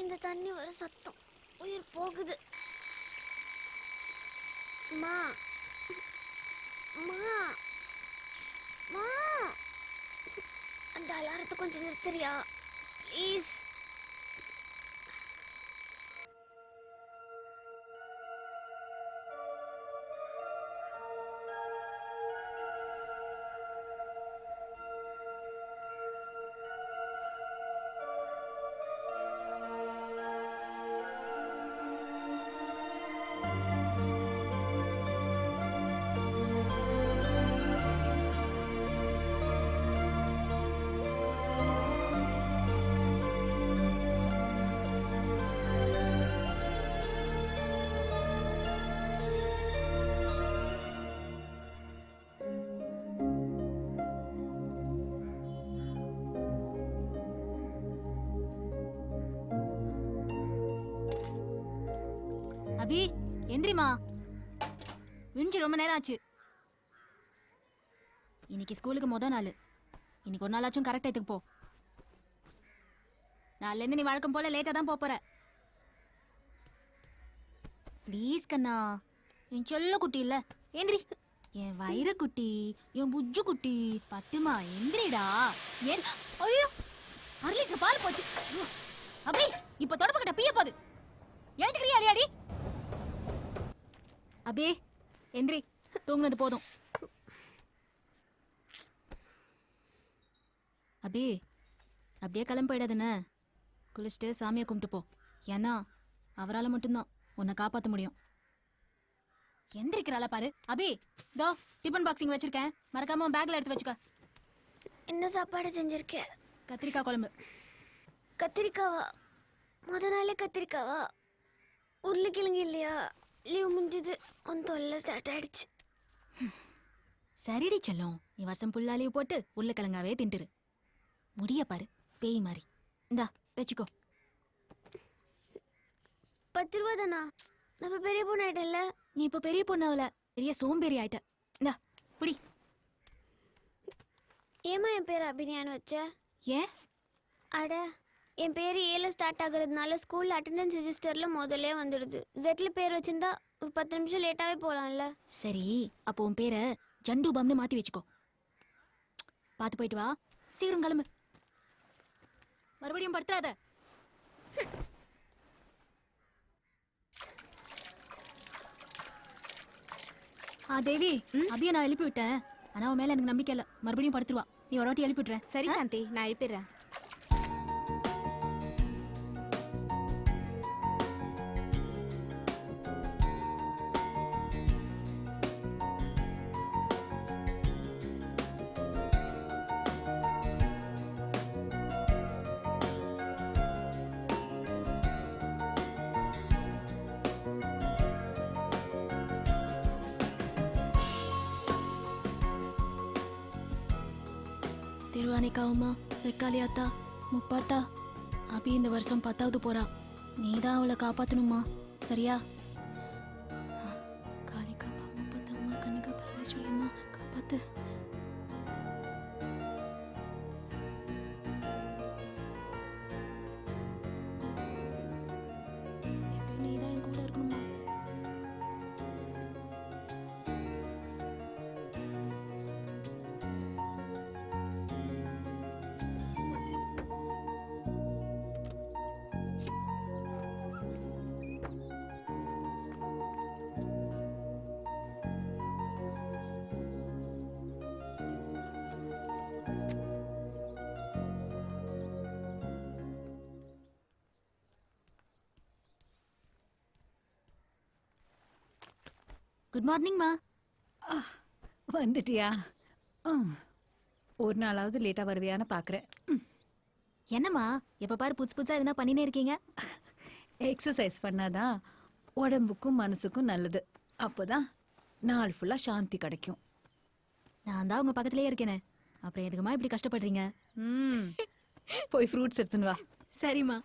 இந்த தண்ணி வர சத்தம் உயிர் போகுது. மா மா மா அந்த அலாரத்தை கொஞ்சம் நிறுத்துறியா ப்ளீஸ்? அபி எந்திரிமா, விழிஞ்சு ரொம்ப நேரம் ஆச்சு. இன்னைக்கு ஸ்கூலுக்கு முதல் நாள். இன்னைக்கு ஒரு நாளாச்சும் கரெக்ட் டைத்துக்கு போ. நாளிலேருந்து நீ வழக்கம் போல லேட்டாக தான் போற. ப்ளீஸ் கண்ணா, என் சொல்ல குட்டி இல்ல, எந்திரி. என் வயிற குட்டி, என் புஜ்ஜு குட்டி, பட்டுமா எந்திரிடா. ஏன் ஐயோ 1 லிட்டர் பால் போச்சு. அபி இப்ப தொடப்பு கிட்ட பீய போகுது. எழுந்துக்கிறியா அலியாடி? அபி எந்திரி, தூங்குனது போதும். அபி அப்படியே கிளம்பி போயிடாதுன்னு குளிச்சுட்டு சாமியை கும்பிட்டு போ. ஏன்னா அவரால் மட்டும்தான் உன்னை காப்பாற்ற முடியும். எந்திரிக்கிறாளா பாரு. அபி தோ டிஃபன் பாக்ஸிங் வச்சிருக்கேன், மறக்காம பேக்ல எடுத்து வச்சுக்க. என்ன சாப்பாடு செஞ்சிருக்க? கத்திரிக்காய் குழம்பு. கத்திரிக்காவா? முத நாளே கத்திரிக்காவா? உருளைக்கிழங்கு இல்லையா? லீவ் முடிஞ்சது, உன் தொல்லை ஸ்டார்ட் ஆயிடுச்சு. சரிடி செல்லம், நீ வருஷம் ஃபுல்லா லீவ் போட்டு உருளைக்கிழங்காவே தின்ட்டுரு. முடிய பாரு பேய் மாதிரி. இந்தா வச்சுக்கோ. 10 ரூபா தானா? நம்ம பெரிய பொண்ணு ஆயிட்டல. நீ இப்ப பெரிய பொண்ணாவல, பெரிய சோம்பேறி ஆயிட்ட. இந்தா புடி. ஏமா என் பேர் அபிநயான்னு வச்ச? ஏன்? அட என் பேர் ஏல ஸ்டார்ட் ஆகுறதுனால ஸ்கூல்ல அட்டெண்டன்ஸ் ரெஜிஸ்டர்ல முதல்ல வந்துடுது. ஜெட்ல பேர் வச்சிருந்தா ஒரு 10 நிமிஷம் லேட்டாவே போலாம்ல. சரி, அப்போ உன் பேரை ஜண்டு பாம்னு மாத்தி வச்சுக்கோ. பார்த்து போயிட்டு வா, சீக்கிரம் கிளம்பு. மறுபடியும் படுத்துறாத. தேவி, அபியை நான் எழுப்பி விட்டேன். ஆனா அவன் மேல எனக்கு நம்பிக்கை இல்லை, மறுபடியும் படுத்துருவா. நீ ஒரு வாட்டி எழுப்பி விட்டுறேன். சரி சாந்தி, நான் எழுப்பிடுறேன். திருவானைக்காவுமா, வெக்காலியாத்தா, முப்பாத்தா, அபி இந்த வருஷம் 10வது போறா. நீதான் அவளை காப்பாத்தணுமா, சரியா? காளிகாப்பா, முப்பத்தம்மா, கனகா, பரமேஸ்வரி அம்மா, காப்பாத்து. குட் மார்னிங்மா. வந்துட்டியா? ஒரு நாளாவது லேட்டாக வருவியான்னு பார்க்குறேன். என்னம்மா எப்ப பாரு புதுசு புதுசா எதுனா பண்ணினே இருக்கீங்க? எக்ஸசைஸ் பண்ணாதான் உடம்புக்கும் மனசுக்கும் நல்லது. அப்போதான் நாள் ஃபுல்லாக சாந்தி கிடைக்கும். நான் தான் உங்க பக்கத்துலயே இருக்கேனே, அப்புறம் எதுக்குமா இப்படி கஷ்டப்படுறீங்க? போய் ஃப்ரூட்ஸ் எடுத்துன்னு வா. சரிம்மா.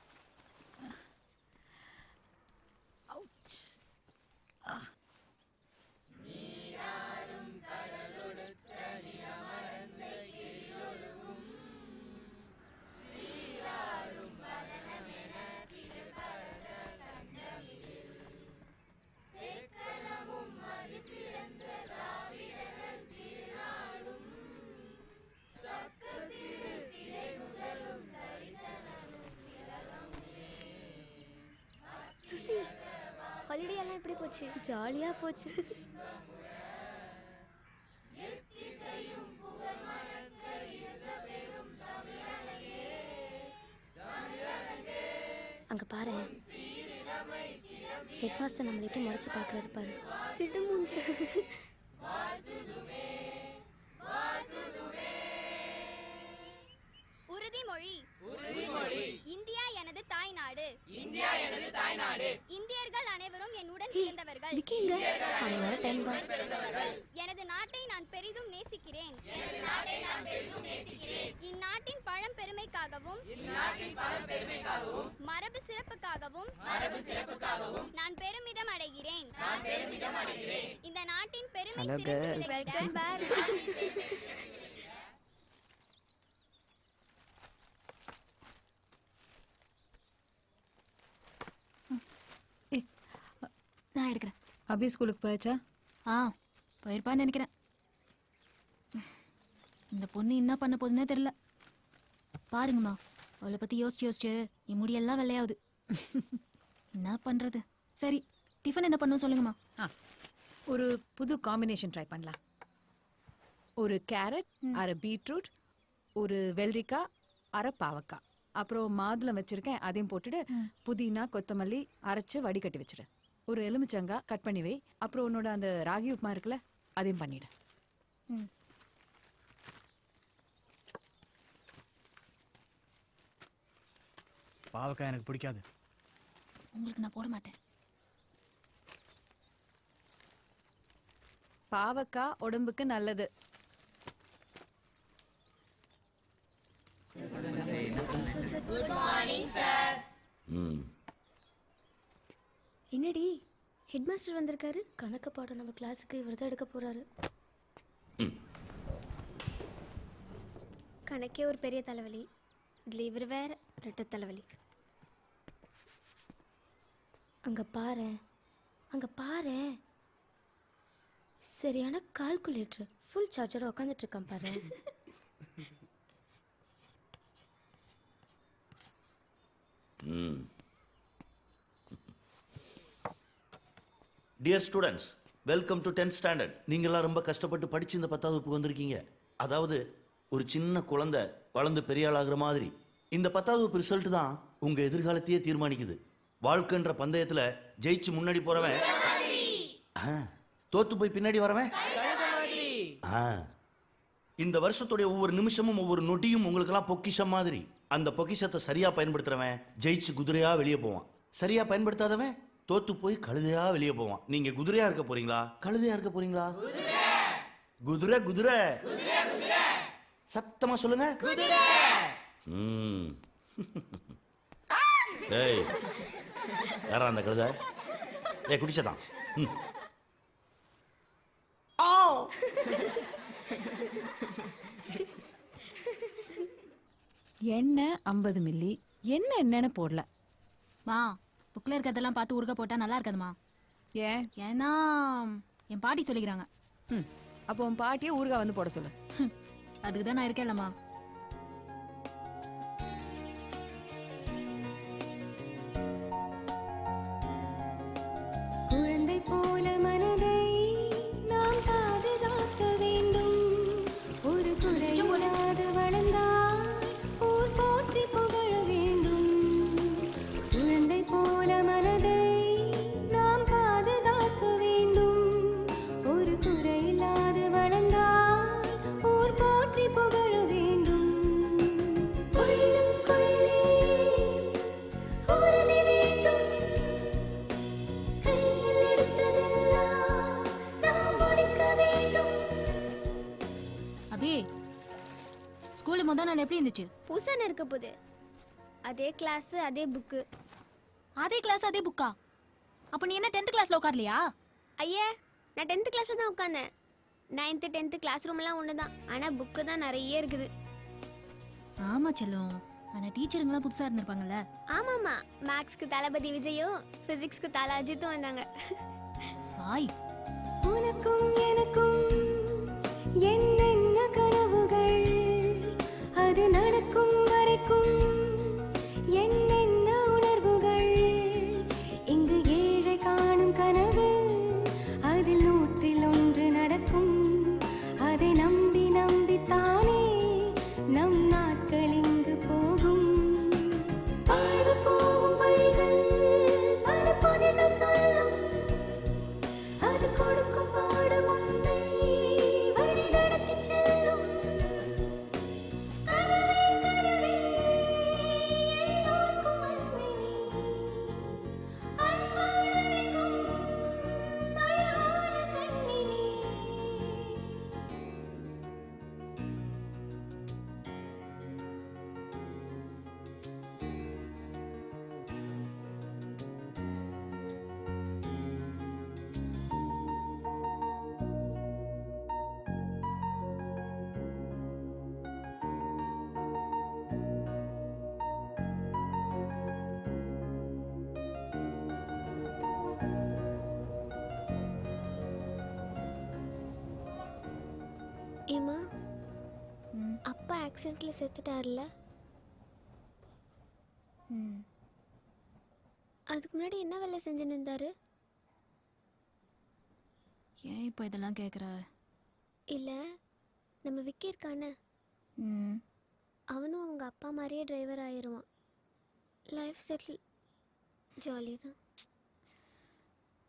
சுசி, ஹாலிடே எல்லாம் எப்படி போச்சு? ஜாலியா போச்சு. அங்க பாரு, ஹெட் மாஸ்டர் நம்மள எப்படி முறைச்சு பார்க்கறாரு பாரு. சிடு மூஞ்சு. உறுதிமொழி. இந்தியா எனது தாய்நாடு. இந்தியர்கள் அனைவரும் என்னுடன் பிறந்தவர்கள். விக்கிங்க அவன் வர டைம் தான். எனது நாட்டை நான் பெரிதும் நேசிக்கிறேன். இந்நாட்டின் பழம்பெருமைக்காகவும் மரபு சிறப்புக்காகவும் நான் பெருமிதம் அடைகிறேன். இந்த நாட்டின் பெருமை சிறப்புகளை விட நான் எடுக்கிறேன். அபி ஸ்கூலுக்கு போயாச்சா? போயிருப்பான்னு நினைக்கிறேன். இந்த பொண்ணு என்ன பண்ண போகுதுன்னே தெரியல. பாருங்கம்மா, அவளை பத்தி யோசிச்சு என் முடியெல்லாம் வெள்ளையாகுது. என்ன பண்றது? சரி, டிஃபன் என்ன பண்ணும் சொல்லுங்கம்மா. ஒரு புது காம்பினேஷன் ட்ரை பண்ணலாம். ஒரு கேரட், அரை பீட்ரூட், ஒரு வெள்ளரிக்காய், அரை பாவக்காய், அப்புறம் மாதுளம் வச்சிருக்கேன், அதையும் போட்டுட்டு புதினா கொத்தமல்லி அரைச்சு வடிகட்டி வச்சிரு. ஒரு எலுமிச்சங்காய் கட் பண்ணி வை. அப்புறம் உன்னோட அந்த ராகி உப்புமா இருக்குல்ல, அதையும் பண்ணிடு. பாவக்காய் எனக்கு பிடிக்காது. உங்களுக்கு நான் போட மாட்டேன். பாவக்காய் உடம்புக்கு நல்லது. என்னடி, ஹெட் மாஸ்டர் வந்திருக்காரு? கணக்கு பாடம் நம்ம கிளாஸுக்கு இவர் தான் எடுக்க போறாரு. கணக்கே ஒரு பெரிய தலைவலி, இதுல இவர் வேற ரெட்ட தலைவலி. அங்க பாரு, சரியான கால்குலேட்டர் ஃபுல் சார்ஜோட உட்காந்துட்டு இருக்கான் பாரு. Dear students, welcome to 10th standard. நீங்களாம் ரொம்ப கஷ்டப்பட்டு படித்து இந்த 10வது வகுப்புக்கு வந்திருக்கீங்க. அதாவது ஒரு சின்ன குழந்தை வளர்ந்து பெரிய ஆளாகிற மாதிரி இந்த 10வது வகுப்பு ரிசல்ட் தான் உங்கள் எதிர்காலத்தையே தீர்மானிக்குது. வாழ்க்கைன்ற பந்தயத்தில் ஜெயிச்சு முன்னாடி போகிறவன், தோத்து போய் பின்னாடி வரவன். இந்த வருஷத்துடைய ஒவ்வொரு நிமிஷமும் ஒவ்வொரு நொடியும் உங்களுக்கெல்லாம் பொக்கிஷம் மாதிரி. அந்த பொக்கிஷத்தை சரியாக பயன்படுத்துகிறவன் ஜெயிச்சு குதிரையாக வெளியே போவான். சரியாக பயன்படுத்தாதவன் தோத்து போய் கழுதையா வெளியே போவான். நீங்க குதிரையா இருக்க போறீங்களா, கழுதையா இருக்க போறீங்களா? குதிரை குதிரை. சத்தமா சொல்லுங்க. ஏய், யாரா அந்த கழுதை? ஏய், குடிச்சதான். எண்ணெய் 50 மில்லி. என்னன்னு போடல. மா, புக்கில் இருக்கிறதெல்லாம் பார்த்து ஊறுக போட்டால் நல்லா இருக்காதுமா. ஏன்? ஏன்னா என் பாட்டி சொல்லிக்கிறாங்க. அப்போ உன் பாட்டியை ஊறுகாய் வந்து போட சொல்லு. அதுக்கு தான் நான் இருக்கேன் இல்லம்மா. குழந்தை போல மனதை நாம் பாதுகாக்க வேண்டும். ஒரு குறையாது வளர்ந்தால் ஊர் போற்றி புகழ வேண்டும். குழந்தை போல மனதை நாம் பாதுகாக்க வேண்டும். ஸ்கூல்ல முதல் நாள் எப்படி இருந்துச்சு? புதுசாக இருக்க போகுது. அதே கிளாஸ் அதே புக்கு. அதே கிளாஸ் அதே புக்கா? அப்ப நீ என்ன 10th கிளாஸ்ல உட்காரலையா? ஐயா, நான் 10th கிளாஸில் தான் உட்காந்தேன். 9th 10th கிளாஸ் ரூம்லாம் ஒன்று தான். ஆனால் புக்கு தான் நிறைய இருக்குது. ஆமா செல்லம், ஆனா டீச்சருங்களாம் புதுசா இருந்திருப்பாங்கல்ல. ஆமாம்மா, மேக்ஸ்க்கு தளபதி விஜயும் ஃபிசிக்ஸ்க்கு தல அஜித்தும் வந்தாங்க. வாய். உனக்கும் எனக்கும் என்னென்ன கனவுகள், அது நடக்கும் வரைக்கும் என்னென்ன உணர்வுகள். இங்கு ஏழை காணும் கனவு, அதில் 100 நடக்கும். அதை நம்பி நம்பித்தானே நம் நாட்கள் இங்கு போகும். வாழ்வு போகும் வழிகள் பல புதிர்கள் சொல்லும், அது கொடுக்கும் பாடம் உன்னை வழி நடத்திச் செல்லும். கனவே கனவே எல்லோர்க்கும் அன்பே நீ, அன்பால் அணைக்கும் அழகான கண்ணினே. ஏம்மா, ம், அப்பா ஆக்சிடென்ட்ல செத்துட்டார்ல? ம். அதுக்கு முன்னாடி என்ன வேலை செஞ்சுன்னு இருந்தாரு? ஏன் இப்போ இதெல்லாம் கேக்குற? இல்லை, நம்ம விக்கி இருக்கானே, ம். அவனும் அவங்க அப்பா மாதிரியே டிரைவர் ஆயிடுவான். Life settle. ஜாலி தான்.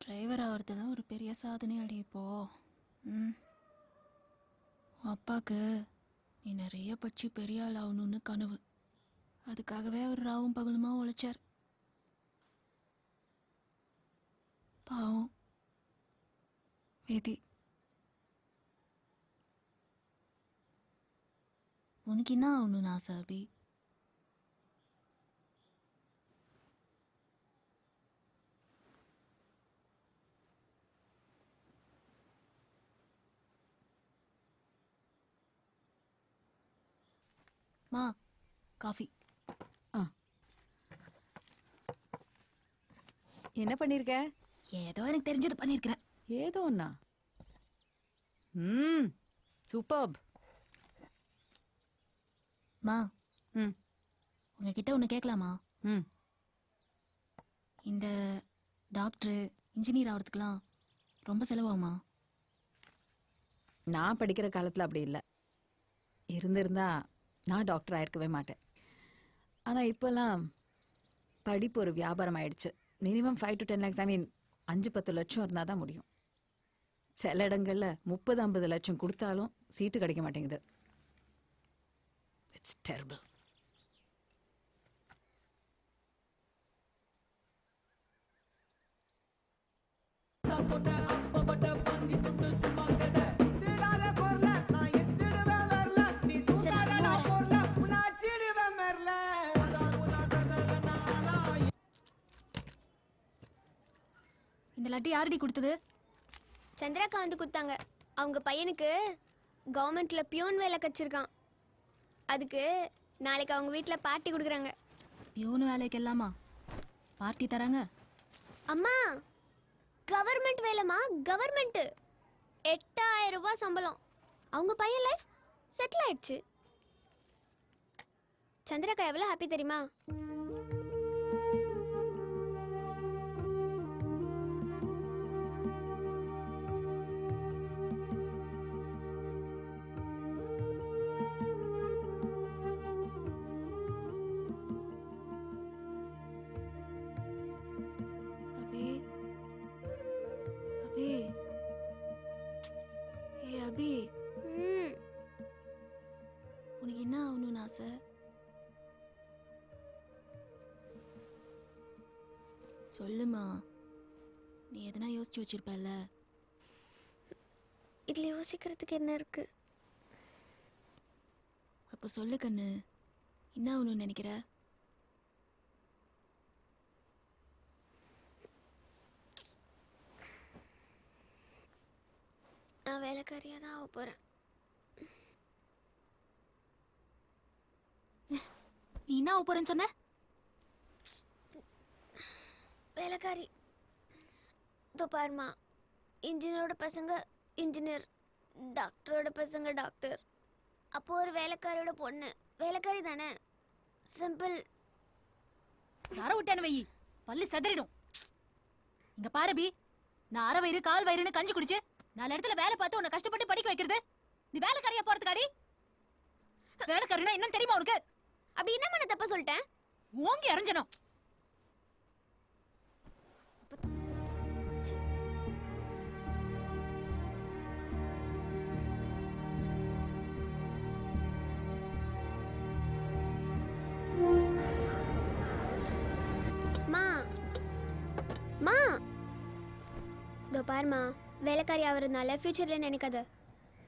டிரைவர் ஆகிறதுலாம் ஒரு பெரிய சாதனை அடி இப்போ. ம். உன் அப்பாவுக்கு நீ நிறைய பட்சி பெரிய ஆள் ஆகணும்னு கனவு. அதுக்காகவே அவர் ராவும் பகலுமா உழைச்சார். பாவம் விதி. உனக்கு என்ன ஆகணும்னு ஆசை அபி? மா, காஃபி. என்ன பண்ணிருக்க? ஏதோ எனக்கு தெரிஞ்சது பண்ணியிருக்கிறேன். ஏதோ ஒண்ணா? சூப்பர்ப். மா, ம் உங்ககிட்ட ஒன்று கேட்கலாமா? ம் இந்த டாக்டரு இன்ஜினியர் ஆகிறதுக்கெலாம் ரொம்ப செலவாகுமா? நான் படிக்கிற காலத்துல அப்படி இல்லை. இருந்திருந்தா நான் டாக்டர் ஆயிருக்கவே மாட்டேன். ஆனா இப்போல்லாம் படிப்பு ஒரு வியாபாரம் ஆயிடுச்சு. மினிமம் 5 to 10 lakhs, 5-10 லட்சம் இருந்தால் தான் முடியும். சில இடங்கள்ல 30-50 லட்சம் கொடுத்தாலும் சீட்டு கிடைக்க மாட்டேங்குது. It's terrible. இந்த லட்டு யாரடி கொடுத்தது? சந்திராக்கா வந்து கொடுத்தாங்க. அவங்க பையனுக்கு கவர்மெண்ட்ல பியூன் வேலை கச்சிருக்கான். அதுக்கு நாளைக்கு அவங்க வீட்டில் பார்ட்டி கொடுக்குறாங்க. பியூன் வேலைக்கு எல்லாமா பார்ட்டி தராங்க? அம்மா, கவர்மெண்ட் வேலைமா, கவர்மெண்ட். 8000 ரூபாய் சம்பளம். அவங்க பையன் லைஃப் செட்டில் ஆயிடுச்சு. சந்திராக்கா எவ்வளோ ஹாப்பி தெரியுமா? அபி, அபி, ஏ அபி, ம், உனக்கு என்ன ஆகணும்னு ஆசை? சொல்லுமா, நீ எதனா யோசிச்சு வச்சிருப்பல. இதில் யோசிக்கிறதுக்கு என்ன இருக்கு? அப்ப சொல்லு கண்ணு, என்ன ஆகணும்னு நினைக்கிற? நான் வேலைக்காரியாக தான் ஆக போகிறேன். நீ என்ன ஆக போறேன்னு சொன்ன? வேலைக்காரி. இதோ பாருமா, இன்ஜினியரோட பசங்க இன்ஜினியர், டாக்டரோட பசங்க டாக்டர், அப்போ ஒரு வேலைக்காரியோட பொண்ணு வேலைக்காரி தானே. சிம்பிள். அரை விட்டானு வை, பல்லு செதறிடும். இங்க பாரு பி, நான் அரை வயிறு கால் வயிறுன்னு கஞ்சி குடிச்சு 4 இடத்துல வேலை பார்த்து உன்னை கஷ்டப்பட்டு படிக்க வைக்கிறது நீ வேலைக்காரியா போறதுக்காடி? வேலைக்காரினா என்னன்னு தெரியுமா உனக்கு? அப்படி என்ன பண்ண தப்பா சொல்லிட்டேன்? ஓங்கி அரைஞ்சனும். மா மா, இதோ பாருமா, வேலைக்காரி ஆகிறதுனால ஃப்யூச்சரில் நினைக்காத.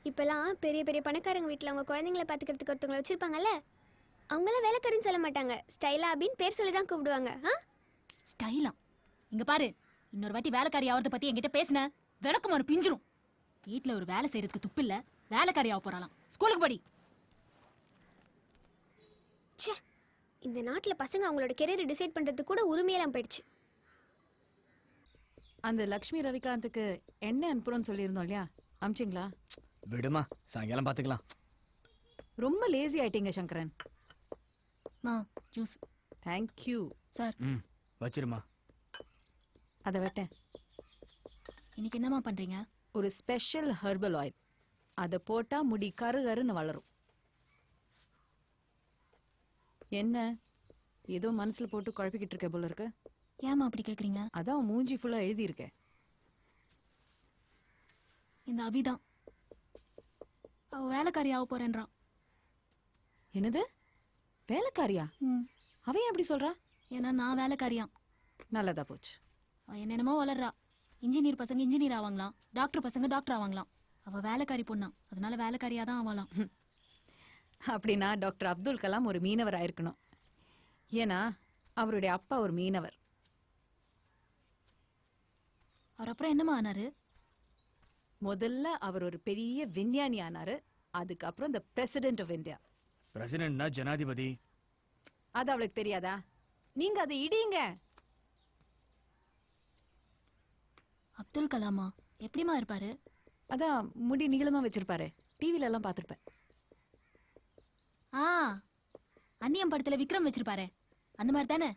இப்போல்லாம் பெரிய பெரிய பணக்காரங்க வீட்டில் அவங்க குழந்தைங்கள பார்த்துக்கிறதுக்கு ஒருத்தவங்களை வச்சுருப்பாங்கல்ல, அவங்களாம் வேலைக்காரின்னு சொல்ல மாட்டாங்க, ஸ்டைலா அப்படின்னு பேர் சொல்லி தான் கூப்பிடுவாங்க. ஸ்டைலா? இங்க பாரு, இன்னொரு வாட்டி வேலைக்காரி ஆகிறத பத்தி என்கிட்ட பேசின விளக்குமாறு பிஞ்சிரும். வீட்டுல ஒரு வேலை செய்யறதுக்கு துப்பு இல்ல, வேலைக்காரி ஆக போறாளாம். ஸ்கூலுக்கு படி. ச்சே, இந்த நாட்டில் பசங்க அவங்களோட கெரியரை டிசைட் பண்ணுறதுக்கு கூட உரிமையெல்லாம் போயிடுச்சு. அந்த லக்ஷ்மி ரவிகாந்துக்கு என்ன அனுப்புறோம்னு சொல்லியிருந்தோம் இல்லையா, அமிச்சிங்களா? விடுமா, சாயங்காலம் பார்த்துக்கலாம். ரொம்ப லேசி ஆயிட்டீங்க சங்கரன். மா ஜூஸ். Thank you sir. ம், வச்சிருமா. அதை வெட்டேன். இன்னைக்கு என்னம்மா பண்றீங்க? ஒரு ஸ்பெஷல் ஹெர்பல் ஆயில், அதை போட்டா முடி கருகருன்னு வளரும். என்ன ஏதோ மனசுல போட்டு குழப்பிக்கிட்டு இருக்க போல இருக்கு. ஏமா அப்படி கேக்குறீங்க? அதான் மூஞ்சி ஃபுல்லா எழுதியிருக்கேன். இந்த அபிதான் அவ வேலைக்காரி ஆக போறேன்றான். என்னது, வேலைக்காரியா? அவன் எப்படி சொல்றா? ஏன்னா நான் வேலைக்காரியாம். நல்லதா போச்சு. அவ என்னென்னமோ வளர்றா. இன்ஜினியர் பசங்க இன்ஜினியர் ஆவாங்களாம், டாக்டர் பசங்க டாக்டர் ஆவாங்களாம். அவ வேலைக்காரி பொண்ணா, அதனால வேலைக்காரியா தான் ஆவாலாம். அப்படின்னா டாக்டர் அப்துல் கலாம் ஒரு மீனவர் ஆயிருக்கணும். ஏன்னா அவருடைய அப்பா ஒரு மீனவர். அவர் அப்புறம் என்னமா ஆனாரு? முதல்ல அவர் ஒரு பெரிய விஞ்ஞானி ஆனாரு, அதுக்கப்புறம் இந்த பிரசிடென்ட் ஆஃப் இந்தியா. பிரசிடென்ட்னா ஜனாதிபதி. அது அவளுக்கு தெரியாதா? நீங்க அதை இடிங்க. அப்துல் கலாமா எப்படிமா இருப்பாரு? அதான் முடி நீளமா வச்சிருப்பாரு, டிவில எல்லாம் பார்த்திருப்பேன். ஆ, அந்நியம் படத்துல விக்ரம் வச்சிருப்பாரு, அந்த மாதிரி தானே?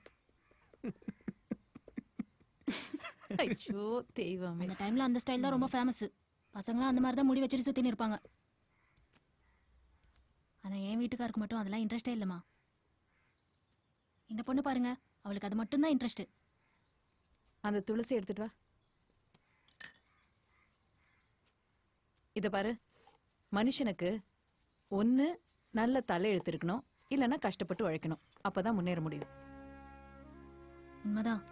ஐயோ தெய்வமே. அந்த டைம்ல அந்த ஸ்டைல் தான் ரொம்ப ஃபேமஸ். பசங்களாம் அந்த மாதிரி தான் முடி வச்சுட்டு சுத்தின்னு இருப்பாங்க. ஆனா என் வீட்டுக்காருக்கு மட்டும் அதெல்லாம் இன்ட்ரெஸ்டே இல்லைம்மா. இந்த பொண்ணு பாருங்க, அவளுக்கு அது மட்டும் தான் இன்ட்ரெஸ்ட். அந்த துளசி எடுத்துட்டு வா. இத பாரு, மனுஷனுக்கு ஒண்ணு நல்ல தலையெழுத்து இருக்கணும், இல்லைன்னா கஷ்டப்பட்டு உழைக்கணும். அப்பதான் முன்னேற முடியும். உண்மைதான்.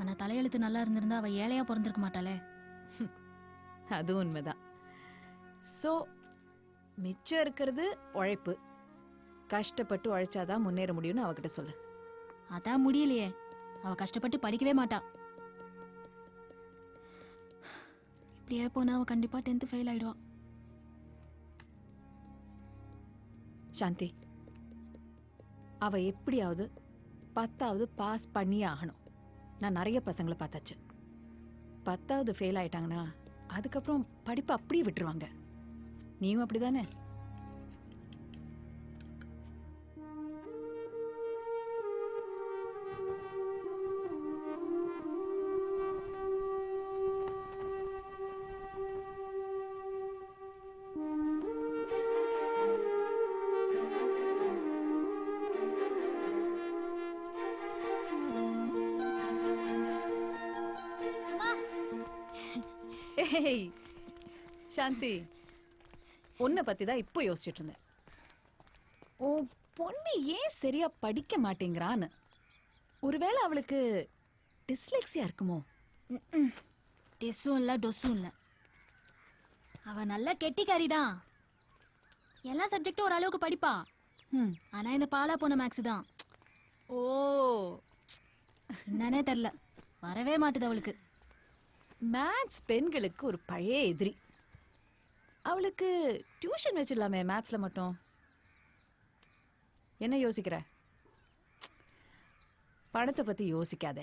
ஆனா தலையெழுத்து நல்லா இருந்திருந்தா அவ ஏழையா பிறந்திருக்க மாட்டாளே. அதுவும் உண்மைதான். சோ மிச்சம் இருக்கிறது உழைப்பு. கஷ்டப்பட்டு உழைச்சாதான் முன்னேற முடியும்னு அவகிட்ட சொல்லு. அதான் முடியலையே, அவ கஷ்டப்பட்டு படிக்கவே மாட்டா. இப்படியே போனா அவ கண்டிப்பா 10th ஃபெயில் ஆயிடுவா. சாந்தி, அவ எப்படியாவது 10வது பாஸ் பண்ணியே ஆகணும். நான் நிறைய பசங்களை பார்த்தாச்சு. 10வது ஃபெயில் ஆயிட்டாங்கன்னா அதுக்கப்புறம் படிப்பு அப்படியே விட்டுருவாங்க. நீயும் அப்படிதானே? ஏய் சாந்தி, உன்னை பத்தி தான் இப்போ யோசிச்சுட்டு இருந்தேன். ஓ பொண்ணு ஏன் சரியா படிக்க மாட்டேங்கிறான்னு. ஒருவேளை அவளுக்கு டிஸ்லெக்ஸியா இருக்குமோ? டெஸ்ஸும் இல்ல டொஸ்ஸும் இல்ல. அவ நல்ல கெட்டிக்காரி தான். எல்லா சப்ஜெக்டும் ஓரளவுக்கு படிப்பா. ம். ஆனா இந்த பாலா போன மேக்ஸ் தான் ஓ, என்னன்னே தெரியல, வரவே மாட்டுது அவளுக்கு. மேத்ஸ் பெண்களுக்கு ஒரு பழைய எதிரி. அவளுக்கு டியூஷன் வச்சிடலாமே மேத்ஸ்ல மட்டும். என்ன யோசிக்கிற? பணத்தை பத்தி யோசிக்காத.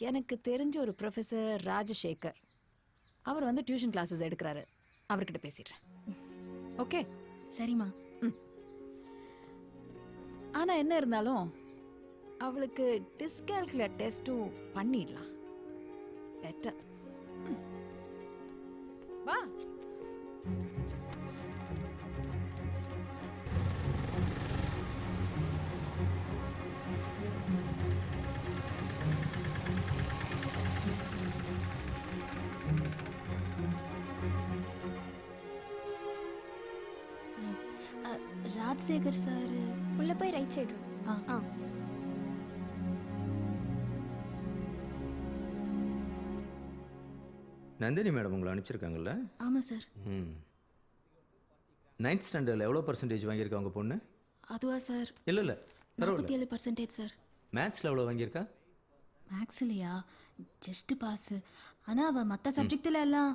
எனக்கு தெரிஞ்ச ஒரு ப்ரொஃபஸர் ராஜசேகர், அவர் வந்து டியூஷன் கிளாஸஸ் எடுக்கிறாரு. அவர்கிட்ட பேசிடுறேன். ஓகே? சரிம்மா. ஆனா என்ன இருந்தாலும் அவளுக்கு டிஸ்கால்குலேட் டெஸ்ட்டும் பண்ணிடலாம். பெட்டர். வா. ராஜசேகர் சார் உள்ள போய் ரைட் சைடு. ஆ நந்தினி மேடம் உங்களை அனுப்பிச்சிருக்காங்கல்ல? ஆமா சார். ம். 9th ஸ்டாண்டர்டில் எவ்வளோ பர்சன்டேஜ் வாங்கியிருக்கா உங்கள் பொண்ணு? அதுவா சார்? இல்லை பரவாயில்ல. 47% சார். மேத்ஸில் எவ்வளோ வாங்கியிருக்கா? மேக்ஸ்லையா ஜஸ்ட் பாஸ். ஆனா அவ மற்ற சப்ஜெக்ட்ல எல்லாம்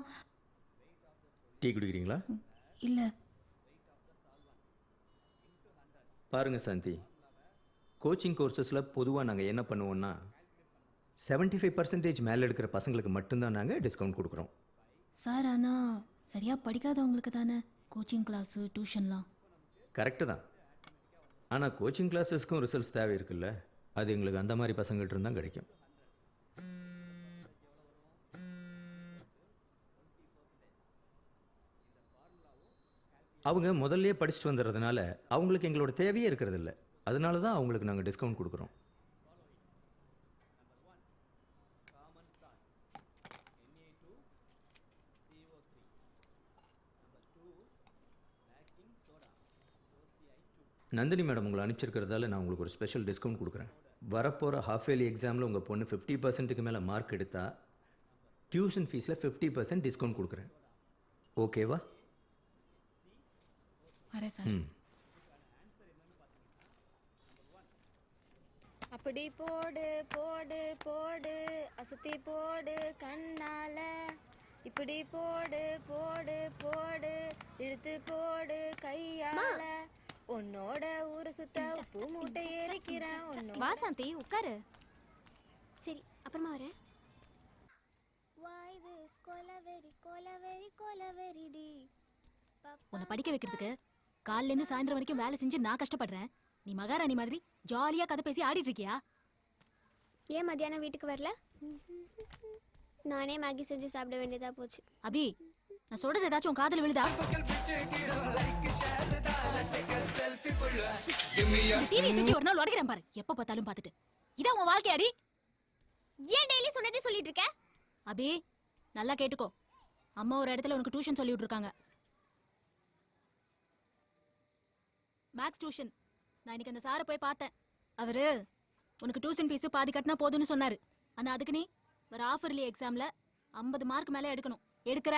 டீ குடிக்கிறீங்களா? இல்ல. பாருங்கள் சாந்தி, கோச்சிங் கோர்சஸில் பொதுவாக நாங்கள் என்ன பண்ணுவோன்னா 75% மேலே எடுக்கிற பசங்களுக்கு மட்டும்தான் நாங்கள் டிஸ்கவுண்ட் கொடுக்குறோம். சார் ஆனா சரியா படிக்காதவங்களுக்கு தானே கோச்சிங் கிளாஸ் டியூஷன்லாம். கரெக்டு தான். ஆனால் கோச்சிங் கிளாஸஸ்க்கும் ரிசல்ட்ஸ் தேவை இருக்குல்ல, அது எங்களுக்கு அந்த மாதிரி பசங்கள்ட்ட இருந்தால் கிடைக்கும். அவங்க முதல்லயே படிச்சுட்டு வந்துடுறதுனால அவங்களுக்கு எங்களோட தேவையே இருக்கிறது இல்லை. அதனால தான் அவங்களுக்கு நாங்கள் டிஸ்கவுண்ட் கொடுக்குறோம். நந்தினி மேடம் உங்களை அனுப்பிச்சிருக்கிறதால நான் உங்களுக்கு ஒரு ஸ்பெஷல் டிஸ்கவுண்ட் கொடுக்குறேன். வரப்போகிற ஹாஃப் இயர்லி எக்ஸாமில் உங்கள் பொண்ணு 50%க்கு மேலே மார்க் எடுத்தால் டியூஷன் ஃபீஸில் 50% டிஸ்கவுண்ட் கொடுக்குறேன். ஓகேவா? வரேன் சார். ம். அப்படி போடு போடு போடு அசத்தி போடு கண்ணால, இப்படி போடு போடு போடு இழுத்து போடு கையால, உன்னோட ஊரு சுத்த பூ மூட்டை ஏறிக்கிறேன் உன்னோட. வா சாந்தி உட்காரு. சரி, அப்புறமா வரேன். Why this கொலவெறி கொலவெறி கொலவெறிடி. உன்னை படிக்க வைக்கிறதுக்கு காலையில இருந்து சாயந்தரம் வரைக்கும் வேலை செஞ்சு நான் கஷ்டப்படுறேன். நீ மகாராணி மாதிரி ஜாலியா கதை பேசி ஆடிட்டு இருக்கியா? ஏன் மத்தியானம் வீட்டுக்கு வரல? நானே மேகி செஞ்சு சாப்பிட வேண்டியதா போச்சு. அபி, நான் சொல்றது ஏதாச்சும் உன் காதுல விழுதா? டிவி தூக்கி ஒரு நாள் உடைக்கிறேன் பாரு, எப்ப பார்த்தாலும் பார்த்துட்டு. இதான் உன் வாழ்க்கையாடி? ஏன் டெய்லி சொன்னதே சொல்லிட்டு இருக்க? அபி, நல்லா கேட்டுக்கோ. அம்மா ஒரு இடத்துல உனக்கு டியூஷன் சொல்லி விட்டுருக்காங்க. Maths tuition. நான் இன்னைக்கு அந்த சாரை போய் பார்த்தேன். அவரு உனக்கு டியூஷன் ஃபீஸ் பாதி கட்டினா போதும்னு சொன்னாரு. ஆனா அதுக்கு நீ வர ஆஃபர்லி எக்ஸாம்ல 50 மார்க் மேலே எடுக்கணும். எடுக்கிற.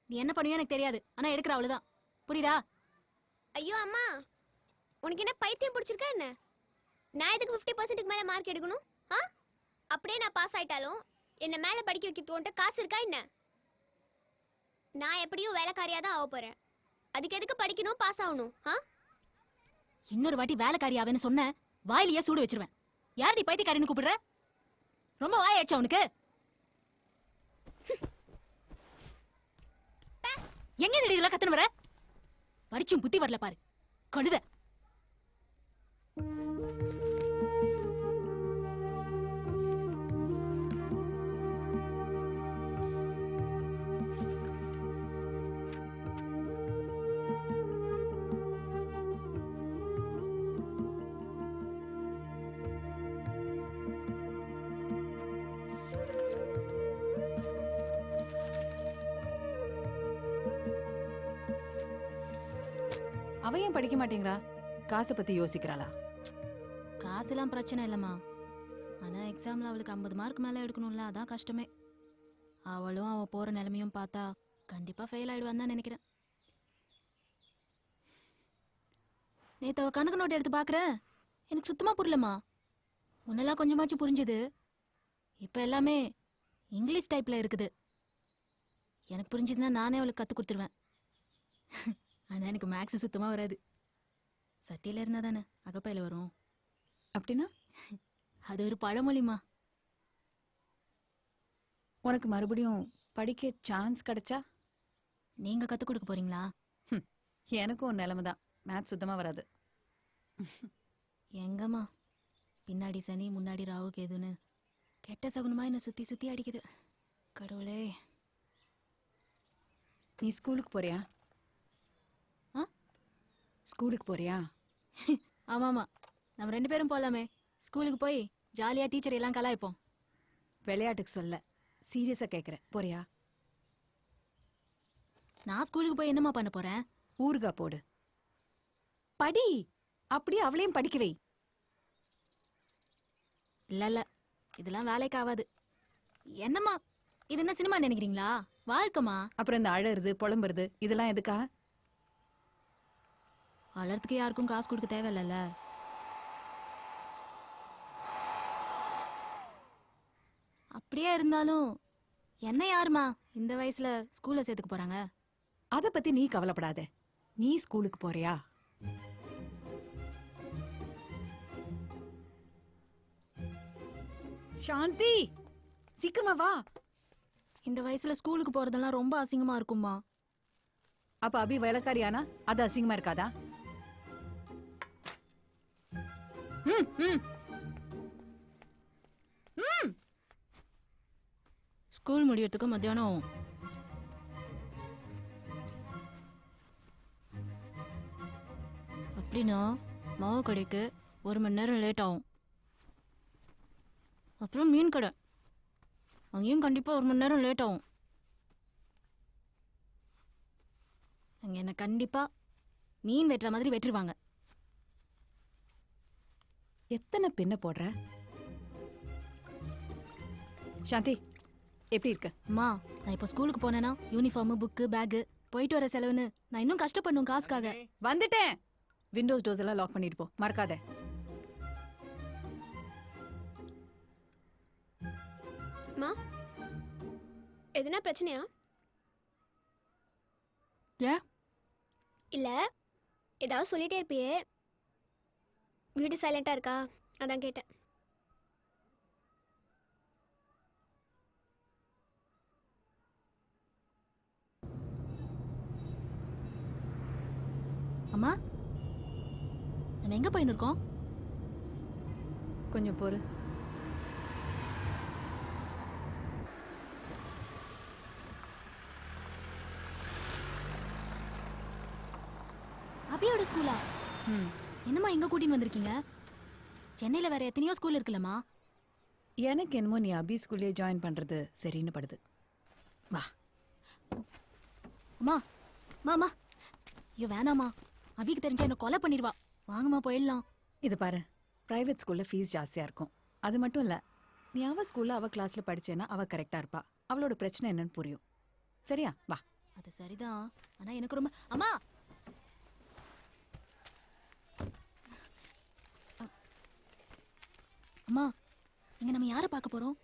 நீ என்ன பண்ணுவியோ எனக்கு தெரியாது, ஆனா எடுக்கிற அவ்வளவுதான். புரியுதா? ஐயோ அம்மா, உனக்கு என்ன பைத்தியம் பிடிச்சிருக்கா என்ன? நான் எதுக்கு 50%க்கு மேல மார்க் எடுக்கணும்? ஆ? அப்படியே நான் பாஸ் ஆயிட்டாலும் என்ன மேல படிக்க வைக்கிறதுக்கு காசு இருக்கா என்ன? நான் எப்படியும் வேலைக்காரியா தான் ஆக போறேன். அதுக்கு எதுக்கு படிக்கணும், பாஸ் ஆகணும்? ஆ? இன்னொரு வாட்டி வேலைக்காரியாவேன்னு சொன்ன வாயிலேயே சூடு வச்சிருவேன். யார் நீ பைத்தியக்காரின்னு கூப்பிடுற? ரொம்ப வாயாச்சா உனக்கு? எங்க இந்த இதெல்லாம் கத்துன வர? படிச்சும் புத்தி வரல பாரு கழுத. அவ ஏன் படிக்க மாட்டேங்கிறா? காசை பத்தி யோசிக்கிறாளா? காசுலாம் பிரச்சனை இல்லம்மா. ஆனா எக்ஸாம்ல அவளுக்கு 50 மார்க் மேல எடுக்கணும்ல, அதான் கஷ்டமே. அவளும் அவ போற நிலைமையும் பார்த்தா கண்டிப்பா ஃபெயில் ஆயிடுவான்னு தான் நினைக்கிறேன். நேத்து அவ கணக்கு நோட் எடுத்து பார்க்கறேன். எனக்கு சுத்தமா புரியலம்மா. முன்னெல்லாம் கொஞ்சமாச்சும் புரிஞ்சுது. இப்ப எல்லாமே இங்கிலீஷ் டைப்ல இருக்குது. எனக்கு புரிஞ்சதுன்னா நானே அவளுக்கு கத்து கொடுத்துருவேன். ஆனா எனக்கு மேக்ஸ் சுத்தமா வராது. சட்டியில இருந்தா தானே அகப்பையில வரும். அப்படின்னா அது ஒரு பழமொழிமா. உனக்கு மறுபடியும் படிக்க சான்ஸ் கிடைச்சா நீங்க கத்து கொடுக்க போறீங்களா? எனக்கும் ஒரு நிலைமை தான். மேத்ஸ் சுத்தமா வராது. எங்கம்மா பின்னாடி சனி முன்னாடி ராகு கேதுன்னு கெட்ட சகுனமா என்ன சுத்தி சுத்தி அடிக்குது. கடவுளே. நீ ஸ்கூலுக்கு போறியா? ஆ? ஸ்கூலுக்கு போறியா? ஆமாமா, நம்ம 2 பேரும் போலாமே. ஸ்கூலுக்கு போய் ஜாலியா டீச்சர் எல்லாம் கலாய்ப்போம். விளையாட்டுக்கு சொல்ல, சீரியஸா கேக்குறேன். போறியா? நான் ஸ்கூலுக்கு போய் என்னம்மா பண்ண போறேன்? ஊறுகா போடு. படி. அப்படியே அவளையும் படிக்க வை. இல்ல இதெல்லாம் வேலைக்கு ஆகாது. என்னம்மா இது என்ன சினிமா நினைக்கிறீங்களா? வாழ்க்கைமா. அப்புறம் இந்த அழறது புலம்புறது இதெல்லாம் எதுக்கா? வளர்த்துக்கு யாருக்கும் காசு கொடுக்க தேவையில்ல. அப்படியே இருந்தாலும் என்ன யாருமா இந்த வயசுல ஸ்கூல்ல சேர்த்துக்க போறாங்க? அத பத்தி நீ கவலைப்படாத. நீ ஸ்கூலுக்கு போறியா? சாந்தி, சீக்கிரமா வா. இந்த வயசுல ஸ்கூலுக்கு போறதெல்லாம் ரொம்ப அசிங்கமா இருக்குமா. அப்ப அபி வேலைக்காரியானா அது அசிங்கமா இருக்காதா? ம், ம். ம். ஸ்கூல் முடியறதுக்கு மத்தியானம். அப்படின்னா மாவு கடைக்கு 1 மணி நேரம் லேட் ஆகும். அப்புறம் மீன் கடை, அங்கேயும் கண்டிப்பா 1 மணி நேரம் லேட் ஆகும். அங்க என்ன கண்டிப்பா மீன் வெட்டுற மாதிரி வெட்டுருவாங்க. எத்தனை பின்ன போடுற? சாந்தி, எப்படி இருக்க? அம்மா, நான் இப்போ ஸ்கூலுக்கு போனேன்னா யூனிஃபார்மு புக்கு பேக்கு போயிட்டு வர செலவுன்னு நான் இன்னும் கஷ்டப்படணும் காசுக்காக. வந்துட்டேன். விண்டோஸ் டோர்ஸ் எல்லாம் லாக் பண்ணிட்டு போ, மறக்காத. மா, எதுனா பிரச்சனையா? ஏன்? இல்ல, ஏதாவது சொல்லிட்டே இருப்பியே. வீடு சைலண்டா இருக்கா, அதான் கேட்டேன். அம்மா, நம்ம எங்க போயின்னு இருக்கோம்? கொஞ்சம் பொறு. அபியோட ஸ்கூலா? ம். என்னம்மா இங்க கூட்டின்னு வந்திருக்கீங்க? சென்னையில வேற எத்தனையோ ஸ்கூல் இருக்குல்லம்மா. எனக்கு என்னமோ நீ அபி ஸ்கூல்லே ஜாயின் பண்றது சரின்னு படுது. வா. அம்மா மாமா, ஐயோ வேணாம்மா, அபிக்கு தெரிஞ்சா என்ன கொலை பண்ணிடுவா. வாங்கம்மா போயிடலாம். இது பாரு, பிரைவேட் ஸ்கூல்ல ஃபீஸ் ஜாஸ்தியா இருக்கும். அது மட்டும் இல்ல, நீ அவ ஸ்கூல்ல அவ கிளாஸ்ல படிச்சேன்னா அவ கரெக்டா இருப்பா. அவளோட பிரச்சனை என்னன்னு புரியும். சரியா? வா. அது சரிதான், ஆனா எனக்கு ரொம்ப. அம்மா, அம்மா, இங்க நம்ம யாரை பார்க்க போறோம்?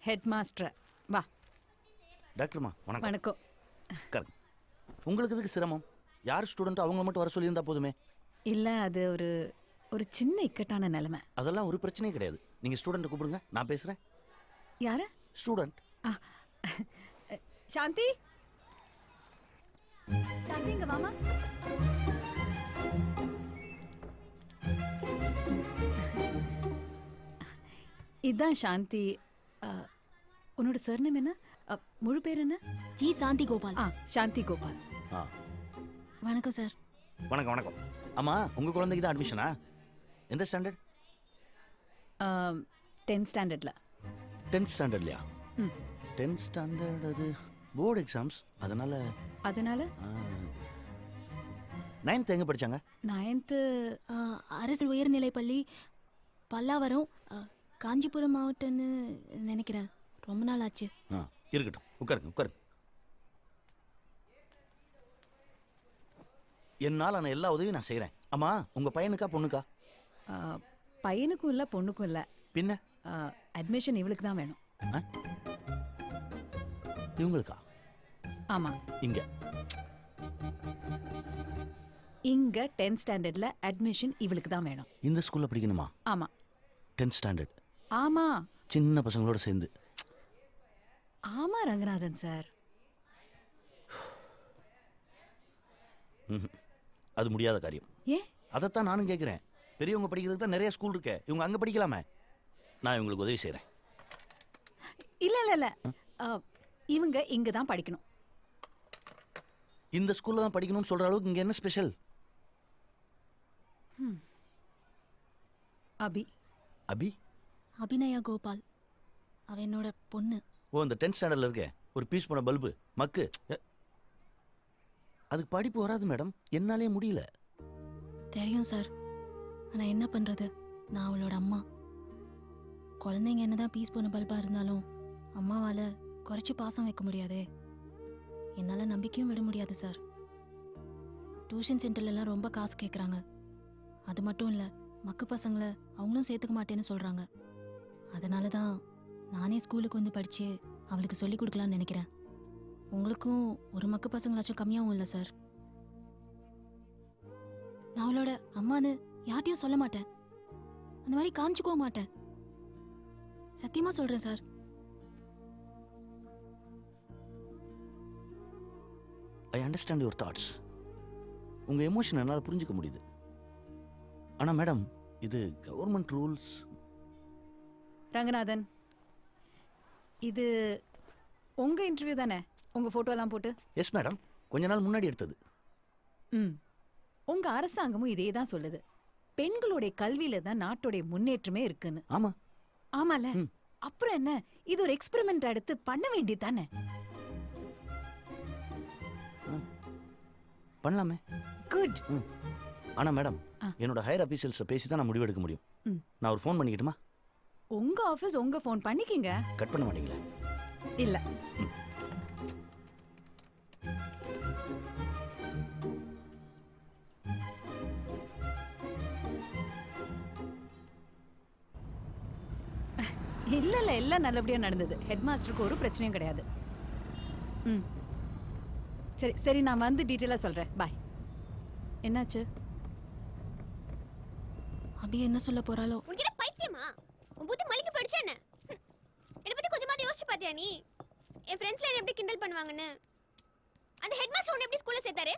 Head master. வா. டாக்டர்மா வணக்கம். வணக்கம். கரெக்ட். உங்களுக்கு எதுக்கு சிரமம்? யார் ஸ்டூடெண்ட் அவங்க மட்டும் வர சொல்லியிருந்தா போதுமே. இல்ல, அது ஒரு ஒரு சின்ன இக்கட்டான நிலைமை. அதெல்லாம் ஒரு பிரச்சனையே கிடையாது. நீங்க ஸ்டூடெண்ட் கூப்பிடுங்க, நான் பேசுறேன். யாரு? ஸ்டூடெண்ட். சாந்தி, சாந்தி இங்க வாமா. இதான் சாந்தி. உன்னோட சர்நேம் என்ன? முழு பேர் என்ன? ஜி சாந்தி கோபால். சாந்தி கோபால். ஆ, வணக்கம் சார். வணக்கம் வணக்கம். ஆமா, உங்க குழந்தைக்கு தான் அட்மிஷனா? எந்த ஸ்டாண்டர்ட்? 10th ஸ்டாண்டர்ட்ல. 10th ஸ்டாண்டர்ட்லையா? ம். 10th ஸ்டாண்டர்ட் அது போர்டு எக்ஸாம்ஸ், அதனால. அதனால 9th எங்க படிச்சாங்க? 9th அரசு உயர்நிலை பள்ளி பல்லாவரம், காஞ்சிபுரம் மாவட்டம்னு நினைக்கிறேன். ரொம்ப நாள் ஆச்சு. இருக்கட்டும், உட்காருங்க உட்காருங்க. என்னால் நான் எல்லா உதவியும் நான் செய்கிறேன். அம்மா உங்க பையனுக்கா பொண்ணுக்கா? ஆ, பையனுக்கும் இல்லை பொண்ணுக்கும் இல்லை. பின்ன அட்மிஷன் இவளுக்கு தான் வேணும். இவங்களுக்கா? ஆமாம், இங்க இங்க 10th ஸ்டாண்டர்ட்ல அட்மிஷன் இவளுக்கு தான் வேணும். இந்த ஸ்கூல்ல படிக்கணுமா? ஆமாம் 10th ஸ்டாண்டர்ட் ஆமாம் சின்ன பசங்களோட சேர்ந்து? ஆமாம் ரங்கநாதன் சார். அது முடியாத காரியம். ஏன்? அதைத்தான் நானும் கேட்குறேன். பெரியவங்க படிக்கிறதுக்கு தான் நிறைய ஸ்கூல் இருக்கே, இவங்க அங்கே படிக்கலாமே. நான் இவங்களுக்கு உதவி செய்கிறேன். இல்லை இல்லை இல்லை, இவங்க இங்கே தான் படிக்கணும். இந்த ஸ்கூல்ல தான் படிக்கணும்னு சொல்ற அளவுக்கு இங்கே என்ன ஸ்பெஷல்? அபி அபி? அபிநயா கோபால், அவ என்னோட பொண்ணு. ஓ, இந்த 10th ஸ்டாண்டர்டில் இருக்க ஒரு பீஸ் போன பல்பு மக்கு. அதுக்கு படிப்பு வராது மேடம், என்னாலே முடியல. தெரியும் சார், ஆனா என்ன பண்றது, நான் அவளோட அம்மா. குழந்தைங்க என்னதான் பீஸ் போன பல்பா இருந்தாலும் அம்மாவால குறைச்சி பாசம் வைக்க முடியாதே. என்னால நம்பிக்கையும் விட முடியாது சார். டியூஷன் சென்டர்லாம் ரொம்ப காசு கேட்குறாங்க. அது மட்டும் இல்லை, மக்கு பசங்களை அவங்களும் சேர்த்துக்க மாட்டேன்னு சொல்றாங்க. அதனால தான் நானே ஸ்கூலுக்கு வந்து படிச்சு அவளுக்கு சொல்லி கொடுக்கலான்னு நினைக்கிறேன். உங்களுக்கும் ஒரு மக்கு பசங்களாச்சும் கம்மியாகவும் இல்லை சார். நான் அவளோட அம்மான்னு யார்ட்டையும் சொல்ல மாட்டேன், அந்த மாதிரி காமிச்சுக்கவும் மாட்டேன். சத்தியமா சொல்றேன் sir. I understand your thoughts. உங்கள் எமோஷன் என்னால் புரிஞ்சுக்க முடியுது. ஆனால் மேடம், இது கவர்மெண்ட் ரூல்ஸ். ரங்கநாதன், இது உங்க இன்டர்வியூ தானே? உங்க போட்டோலாம் போட்டு. எஸ் மேடம், கொஞ்ச நாள் முன்னாடி எடுத்தது. ம், உங்க அரசாங்கமும் இதே தான் சொல்லுது. பெண்களுடைய கல்வியில தான் நாட்டுடைய முன்னேற்றமே இருக்குன்னு. ஆமாம். ஆமால, அப்புறம் என்ன, இது ஒரு எக்ஸ்பெரிமெண்ட் எடுத்து பண்ண வேண்டியது தானே? பண்ணலாமே. குட். ஆனால் மேடம், என்னோட ஹையர் அஃபீஷியல்ஸை பேசி தான் நான் முடிவெடுக்க முடியும். நான் ஒரு ஃபோன் பண்ணிக்கிட்டுமா? உங்க ஆபீஸ் உங்க ஃபோன் பண்ணிக்கிங்க. கட் பண்ண மாட்டீங்களா? இல்ல. இல்ல இல்ல, எல்லாம் நல்லபடியா நடந்தது. ஹெட் மாஸ்டருக்கு ஒரு பிரச்சனையும் கிடையாது. ம், சரி சரி, நான் வந்து டீட்டெயிலா சொல்றேன். பாய். என்னாச்சு? அபி என்ன சொல்ல போறாளோ? உனக்கு பைத்தியமா? உன் புத்தி மலிக்கு போயிடுச்சா என்ன? என்னை பத்தி கொஞ்சமாவது யோசிச்சு பாத்தியா நீ? என் ஃப்ரெண்ட்ஸ்ல என்ன எப்படி கிண்டல் பண்ணுவாங்கன்னு. அந்த ஹெட் மாஸ்டர் உன்னை எப்படி ஸ்கூல்ல சேர்த்தாரு?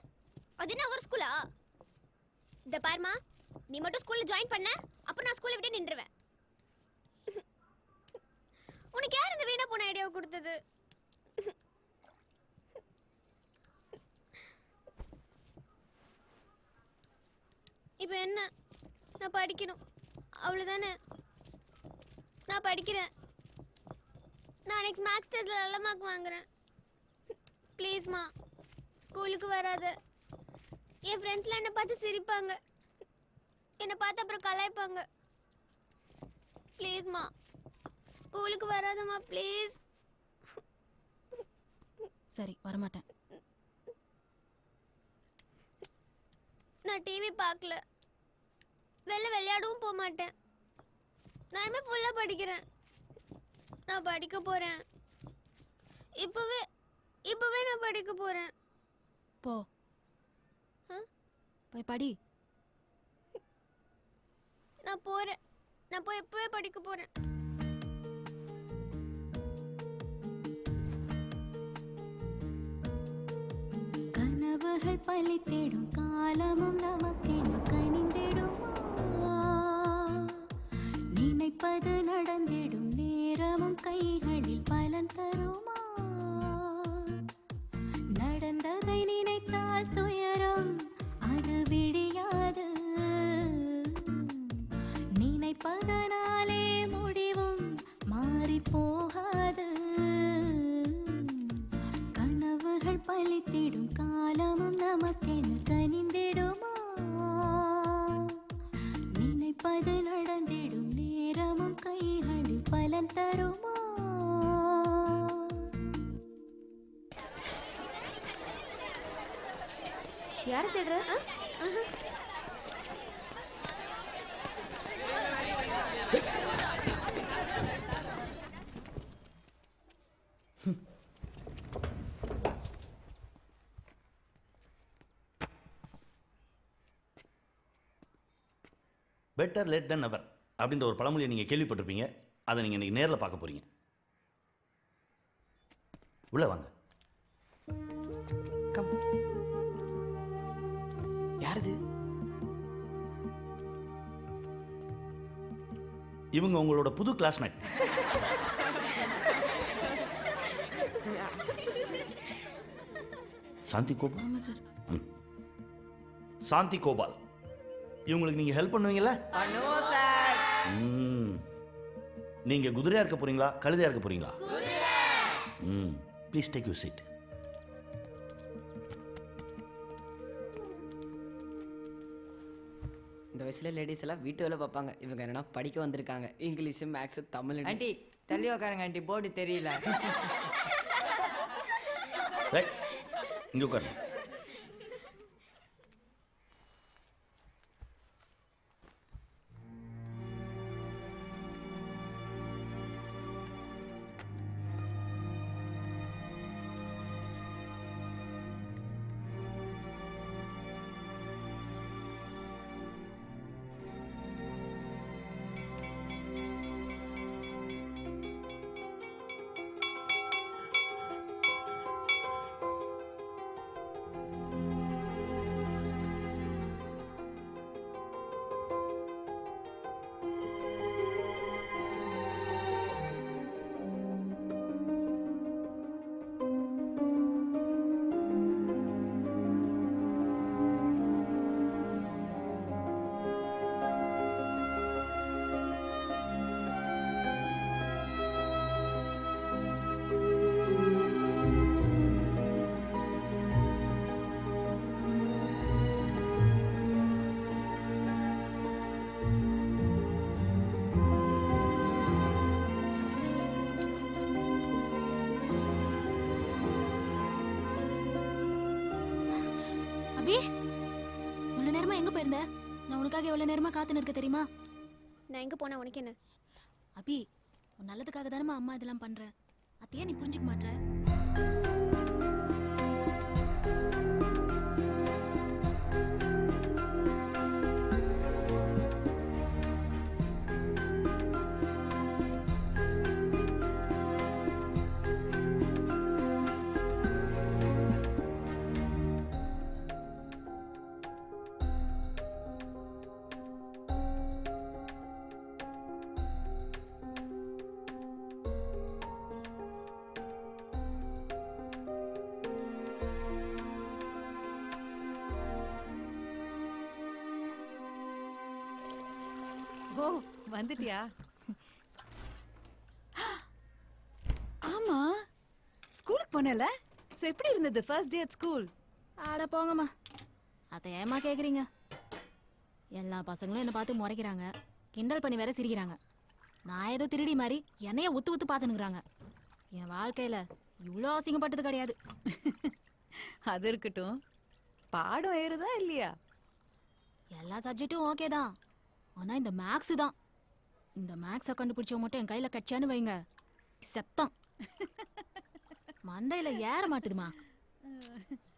அது என்ன ஒரு ஸ்கூலா? இந்த பாருமா, நீ மட்டும் ஸ்கூல்ல ஜாயின் பண்ண, அப்ப நான் ஸ்கூல்ல விட்டு நின்றுவேன். உனக்கு யார் இந்த வீணா போன ஐடியாவை கொடுத்தது? இப்போ என்ன? நான் படிக்கணும், அவ்வளோதானே. நான் படிக்கிறேன். நான் நெக்ஸ்ட் மேக்ஸ் டெஸ்ட்ல நல்ல மார்க் வாங்குறேன். ப்ளீஸ்மா, ஸ்கூலுக்கு வராத. என் ஃப்ரெண்ட்ஸ்லாம் என்னை பார்த்து சிரிப்பாங்க, என்னை பார்த்து அப்புறம் கலாய்ப்பாங்க. ப்ளீஸ்மா, ஸ்கூலுக்கு வராதம்மா ப்ளீஸ். சரி, வரமாட்டேன். நான் டிவி பார்க்கல, வெளில விளையாடவும் போக மாட்டேன். நான் இனிமே ஃபுல்லாக படிக்கிறேன். நான் படிக்க போகிறேன். இப்போவே நான் படிக்க போகிறேன். போ, போய் படி. நான் போகிறேன். நான் போய் இப்போவே படிக்க போகிறேன். கனவுகள் பலித்திடும் காலமும் நமக்கென கனிந்திடுமா? நினைப்பது நடந்திடும் நேரமும் கைகளில் பலன் தருமா? நடந்ததை நினைத்தால் துயரம் அது விடியாது. நினைப்பதனாலே முடிவும் மாறி போகாது. கனவுகள் பலித்திடும் காலமும் நமக்கென கனிந்திடுமா? நினைப்பது நடந்திடும் நேரமும் கைகளில் பலன் தருமா? யாரை தேடுற? பெட்டர் லேட் தென் நெவர் அப்படின்ற ஒரு பழமொழியை நீங்கள் கேள்விப்பட்டிருப்பீங்க. அதை நீங்கள் இன்னைக்கு நேரில் பார்க்க போறீங்க. உள்ள வாங்க. கம். யாரது? இவங்க உங்களோட புது கிளாஸ்மேட். சாந்தி கோபால். ஆமா சார். சாந்தி கோபால், இவங்களுக்கு நீங்க ஹெல்ப் பண்ணுவீங்கல்ல? பண்ணுவோம் சார். நீங்க குதிரையா இருக்க போறீங்களா கழுதையா இருக்க போறீங்களா? Please take you seat. இந்த வயசுல லேடிஸ் எல்லாம் வீட்டு வேலை பார்ப்பாங்க. இவங்க என்னன்னா படிக்க வந்திருக்காங்க. English, maths, Tamil. ஆண்டி தள்ளி உட்காருங்க ஆண்டி, போர்டு தெரியல. ஏய், இங்க உட்காருங்க. அபி, இவ்வளவு நேரமா எங்க போயிருந்த? நான் உனக்காக எவ்வளவு நேரமா காத்து நிற்க தெரியுமா? நான் எங்கே போனால் உனக்கு என்ன? அபி, உன் நல்லதுக்காக தானே அம்மா இதெல்லாம் பண்ற. அத்தையே நீ புரிஞ்சுக்க மாட்ற. ஓ, வந்துட்டியா? ஆமா, ஸ்கூலுக்கு போனல? சோ எப்படி இருந்தது ஃபர்ஸ்ட் டே அட் ஸ்கூல்? ஆட போங்கம்மா, அத்தை ஏமா கேக்குறீங்க? எல்லா பசங்களும் என்ன பார்த்து முறைக்கிறாங்க, கிண்டல் பண்ணி வேற சிரிக்கிறாங்க. நான் ஏதோ திருடி மாதிரி என்னைய உத்து உத்து பார்த்துனுக்குறாங்க. என் வாழ்க்கையில இவ்வளோ அசிங்கப்பட்டது கிடையாது. அது இருக்கட்டும், பாடம் ஏறுதா இல்லையா? எல்லா சப்ஜெக்டும் ஓகே தான், ஆனா இந்த மேக்ஸ் தான். இந்த மேக்ஸை கண்டுபிடிச்ச மட்டும் என் கையில கச்சான்னு வைங்க, செத்தம். மண்டையில ஏற மாட்டுதுமா.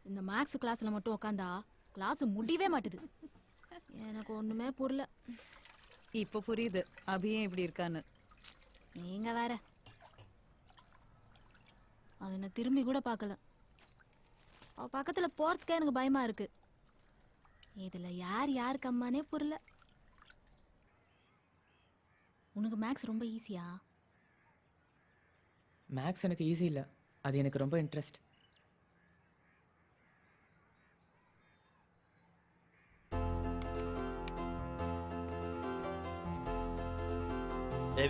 இந்த மேக்ஸ் கிளாஸ்ல மட்டும் உட்காந்தா கிளாஸ் முடியவே மாட்டுது. எனக்கு ஒண்ணுமே புரியல. இப்போ புரியுது அபியே இப்படி இருக்கான்னு. நீங்க வேற. அவ என்ன திரும்பி கூட பார்க்கல. அவ பக்கத்துல போறதுக்கே எனக்கு பயமா இருக்கு. இதுல யார் யாருக்கு அம்மானே புரியல. உனக்கு மேக்ஸ் ரொம்ப ஈஸியா? மேக்ஸ் எனக்கு ஈஸி இல்லை, அது எனக்கு ரொம்ப இன்ட்ரெஸ்ட்.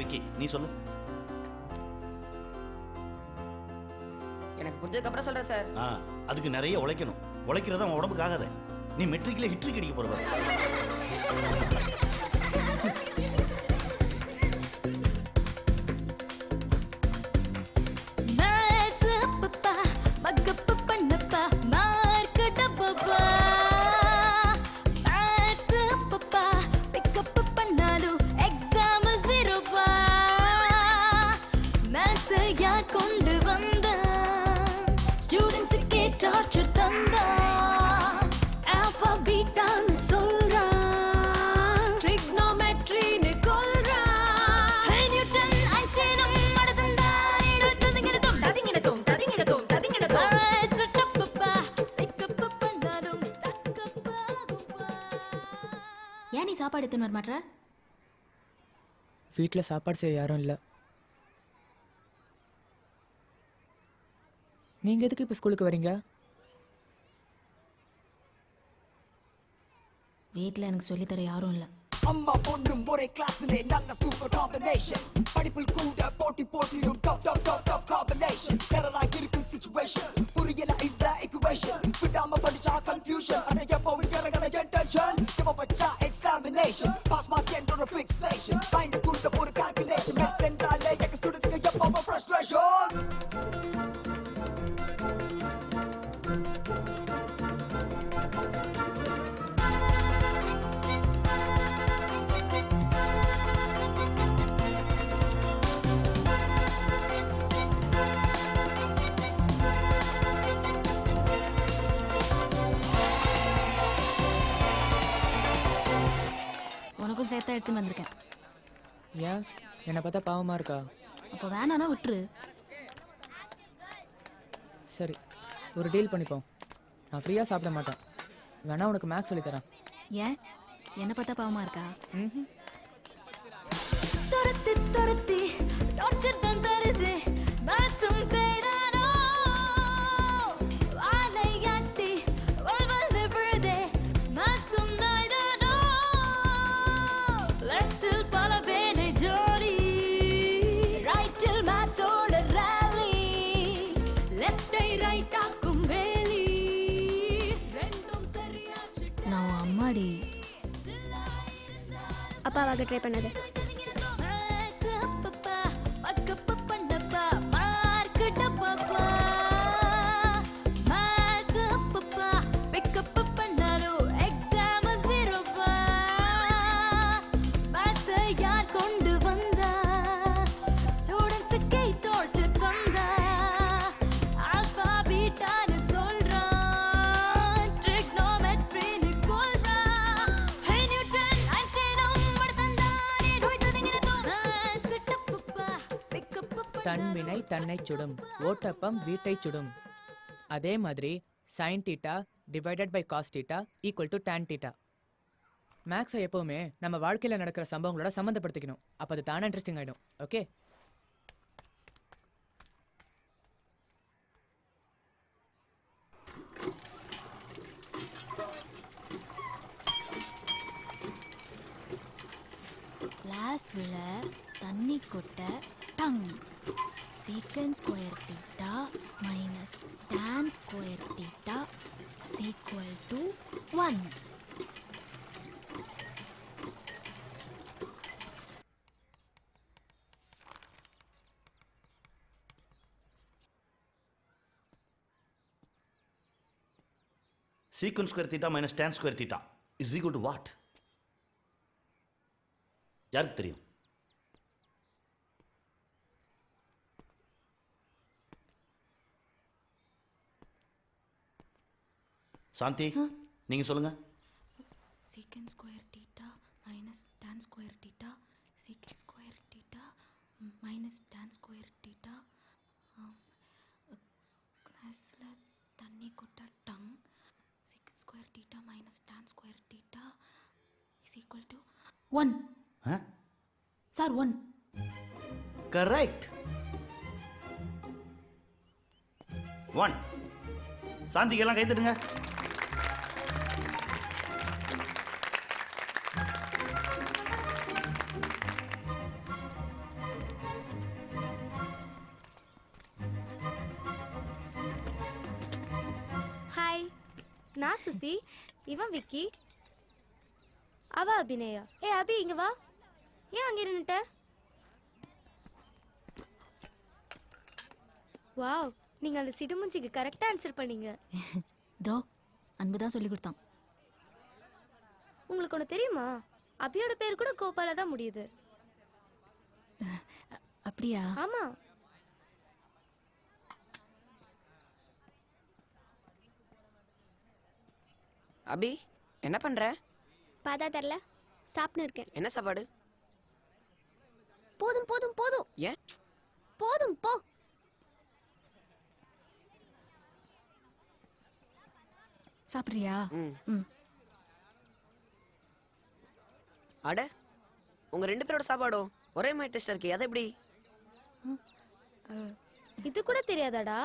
விக்கி, நீ சொல்லு. எனக்கு புரிஞ்சதுக்கு அப்புறம் சொல்றேன் சார். அதுக்கு நிறைய உழைக்கணும். உழைக்கிறதா உன் உடம்புக்கு ஆகாத. நீ மெட்ரிக்ல ஹிட்ரிக் அடிக்க போற. கொண்டு வந்த ஸ்டூடெண்ட்ஸுக்கே டார்ச்சர் தந்தா, ஆல்பா பீட்டான்னு சொல்றான். ட்ரிக்னோமெட்ரி ஏன் நீ சாப்பாடு எடுத்துன்னு வர மாட்ற? வீட்டில் சாப்பாடு செய்ய யாரும் இல்லை. நீங்கள் எதுக்கு இப்போ ஸ்கூலுக்கு வரீங்க? வீட்டில் எனக்கு சொல்லித்தர யாரும் இல்லை. அம்மா பொண்ணும் ஒரே கிளாஸ்ல நல்ல சூப்பர் காம்பினேஷன். படிப்பில் கூட போட்டி போட்டிடும் top top top top combination. Kerala இருக்கு சிச்சுவேஷன், புரியல இந்த ஈக்குவேஷன். விடாம படிச்சா கன்ஃபியூஷன், அட எப்பவும் கேரளா டென்ஷன். எப்ப பச்சா எக்ஸாமினேஷன், பாஸ் மார்க் என்ற ஒரு ஃபிக்ஸேஷன். மைண்ட் கூட ஒரு கால்குலேஷன், மேத்ஸ் என்றாலே எங்க ஸ்டூடண்ட்ஸ்க்கு எப்பவும் ஃப்ரஸ்ட்ரேஷன். உனக்கும் சேர்த்தா எடுத்துன்னு வந்திருக்கேன். ஏன் என்னை பார்த்தா பாவமாக இருக்கா? அப்போ வேணான்னா விட்டுரு. சரி, ஒரு டீல் பண்ணிப்போம். நான் ஃப்ரீயாக சாப்பிட மாட்டேன். வேணா உனக்கு மேக்ஸ் சொல்லித்தரேன். ஏன் என்னை பார்த்தா பாவமா இருக்கா? ம். துரத்தி துரத்தி டார்ச்சர் தான் தருது மேட்சும் பேரானோ ஆலையாட்டி வாழ்வது விழுதே மேட்சும் நாய்தானோ லெஃப்டில் பல வேலை ஜோடி ரைட்டில் மேட்சோட ரேலி லெஃப்டை ரைட் ஆக்கும் வேலி ரெண்டும் சரியாச்சு. நான் உன் அம்மாடி. அப்பாவாக ட்ரை பண்ணது. தன்வினை தன்னை சுடும், ஓட்டப்பம் வீட்டை சுடும். அதே மாதிரி sin θ divided by cos θ equal to tan θ. மேக்ஸை எப்பவுமே நம்ம வாழ்க்கையில் நடக்கிற சம்பவங்களோட சம்மந்தப்படுத்திக்கணும். அப்போ அது தானே இன்ட்ரெஸ்டிங் ஆகிடும். ஓகே, கிளாஸ் விழ தண்ணி கொட்ட டங் சீக்கன் square theta minus Don square theta sequel to 1. Secant square theta minus tan square theta is equal to what? யாருக்கு தெரியும்? சாந்தி, நீங்க சொல்லுங்க. சீக்கன் square theta minus Don square theta சீக்கன் square theta minus Don square theta கிளாஸில் தண்ணி கொட்ட tongue சீக்கன் square theta minus Don square theta is equal to 1. Sir 1. Correct. 1. சாந்திக்கு எல்லாம் கை தட்டுங்க. ஹாய், நான் சுசி, இவன் விக்கி, அவ அபிநயா. ஏ அபி, இங்க வா. ஏன் அங்கே நின்னுட்ட? வாவ், நீங்க அந்த சிடுமுஞ்சிக்கு கரெக்டா ஆன்சர் பண்ணீங்க. தோ அன்பு தான் சொல்லி கொடுத்தான். உங்களுக்கு ஒன்று தெரியுமா? அபியோட பேர் கூட கோபால தான் முடியுது. அப்படியா? ஆமா. அபி, என்ன பண்ற? பார்த்தா தெரில, சாப்பிட்டு இருக்கேன். என்ன சாப்பாடு? போதும் போதும் போதும். ஏன்? போதும் போ. சாப்பிட்றியா? ம். ம். அட உங்க 2 பேரோட சாப்பாடும் ஒரே மாதிரி டேஸ்டா இருக்கு. அது எப்படி? இது கூட தெரியாதாடா?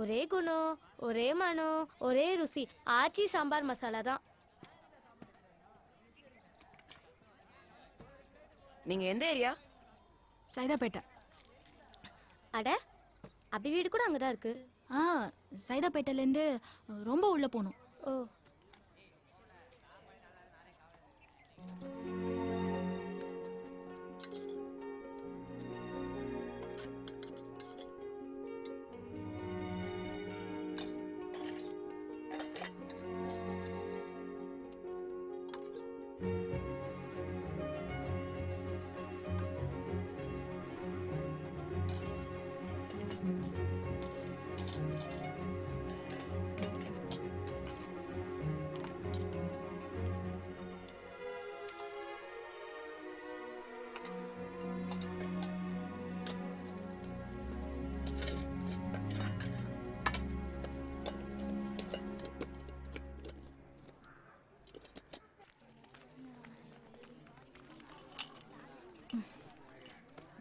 ஒரே குணம், ஒரே மனம், ஒரே ருசி. ஆச்சி சாம்பார் மசாலா தான். நீங்க எந்த ஏரியா? சைதாப்பேட்டை. அட அபி வீடு கூட அங்கதான் இருக்கு. சைதாப்பேட்டையிலேருந்து ரொம்ப உள்ள போகணும். ஓ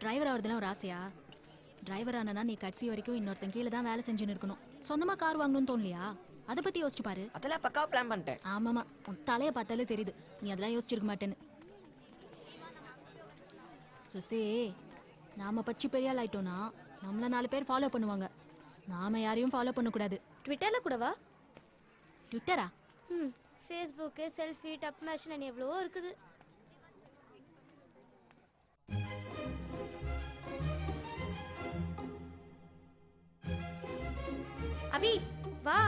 டிரைவர் ஆகிறதுலாம் ஒரு ஆசையா? டிரைவர் ஆனா நீ கடைசி வரைக்கும் இன்னொருத்தன் கீழே தான் வேலை செஞ்சுன்னு இருக்கணும். சொந்தமா கார் வாங்கணும்னு தோணலையா? அதை பத்தி யோசிச்சு பாரு. அதெல்லாம் பக்காவா பிளான் பண்ணிட்டேன். ஆமாமா, உன் தலையை பார்த்தாலே தெரியுது நீ அதெல்லாம் யோசிச்சிருக்க மாட்டேன்னு. சுசி, நாம பச்சு பெரிய ஆள் ஆயிட்டோம்னா நம்மள 4 பேர் ஃபாலோ பண்ணுவாங்க. நாம யாரையும் ஃபாலோ பண்ணக்கூடாது. ட்விட்டர்ல கூடவா? ட்விட்டரா? ஃபேஸ்புக்கு, செல்ஃபி, டப் மேஷன் எவ்வளவோ இருக்குது. அபி வா.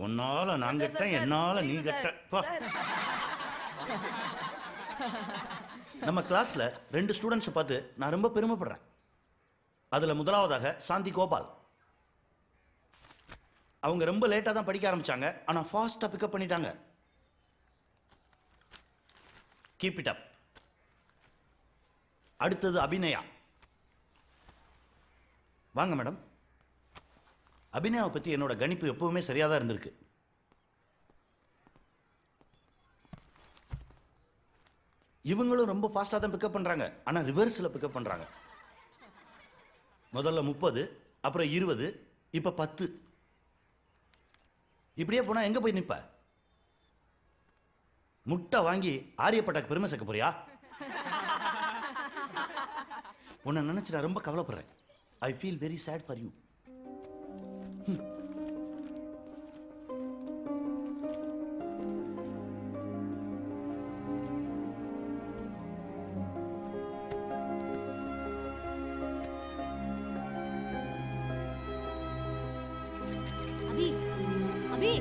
உன்னால நான் கெட்ட, என்னால நீ கெட்ட. பா. நம்ம கிளாஸ்ல 2 ஸ்டூடெண்ட்ஸை பார்த்து நான் ரொம்ப பெருமைப்படுறேன். அதுல முதலாவதாக சாந்தி கோபால். அவங்க ரொம்ப லேட்டா தான் படிக்க ஆரம்பிச்சாங்க, ஆனா ஃபாஸ்டா பிக்கப் பண்ணிட்டாங்க. Keep it up. அடுத்தது அபிநயா. வாங்க மேடம். அபிநயாவை பத்தி என்னோட கணிப்பு எப்பவுமே சரியா தான் இருந்திருக்கு. இவங்களும் ரொம்ப ஃபாஸ்டா தான் பிக்கப் பண்றாங்க, ஆனா ரிவர்ஸ்ல பிக்கப் பண்றாங்க. முதல்ல 30, அப்புறம் 20, இப்ப 10. இப்படியே போனா எங்க போய் நிப்ப? முட்டை வாங்கி ஆரியப்பட்டாக்கு பெருமை சேர்க்க போறியா? உன்னை நினைச்சு நான் ரொம்ப கவலைப்படுறேன். I feel very sad for you. Abhi, Abhi,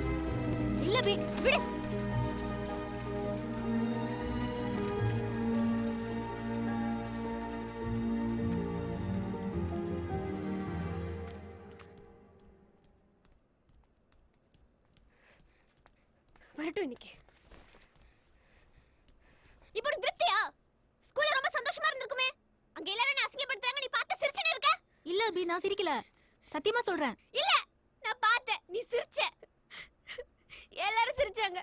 இல்ல அபி, விடு. வரட்டும் இன்னைக்கு. இப்போ திருப்தியா? ஸ்கூல்ல ரொம்ப சந்தோஷமா இருந்திருக்குமே. அங்க எல்லாரும் என்ன அசிங்கப்படுத்துறாங்க, நீ பார்த்து சிரிச்சுன்னு இருக்க? இல்ல அபி, நான் சிரிக்கல. சத்தியமா சொல்றேன். இல்ல, நான் பார்த்தேன், நீ சிரிச்ச. எல்லாரும் சிரிச்சாங்க.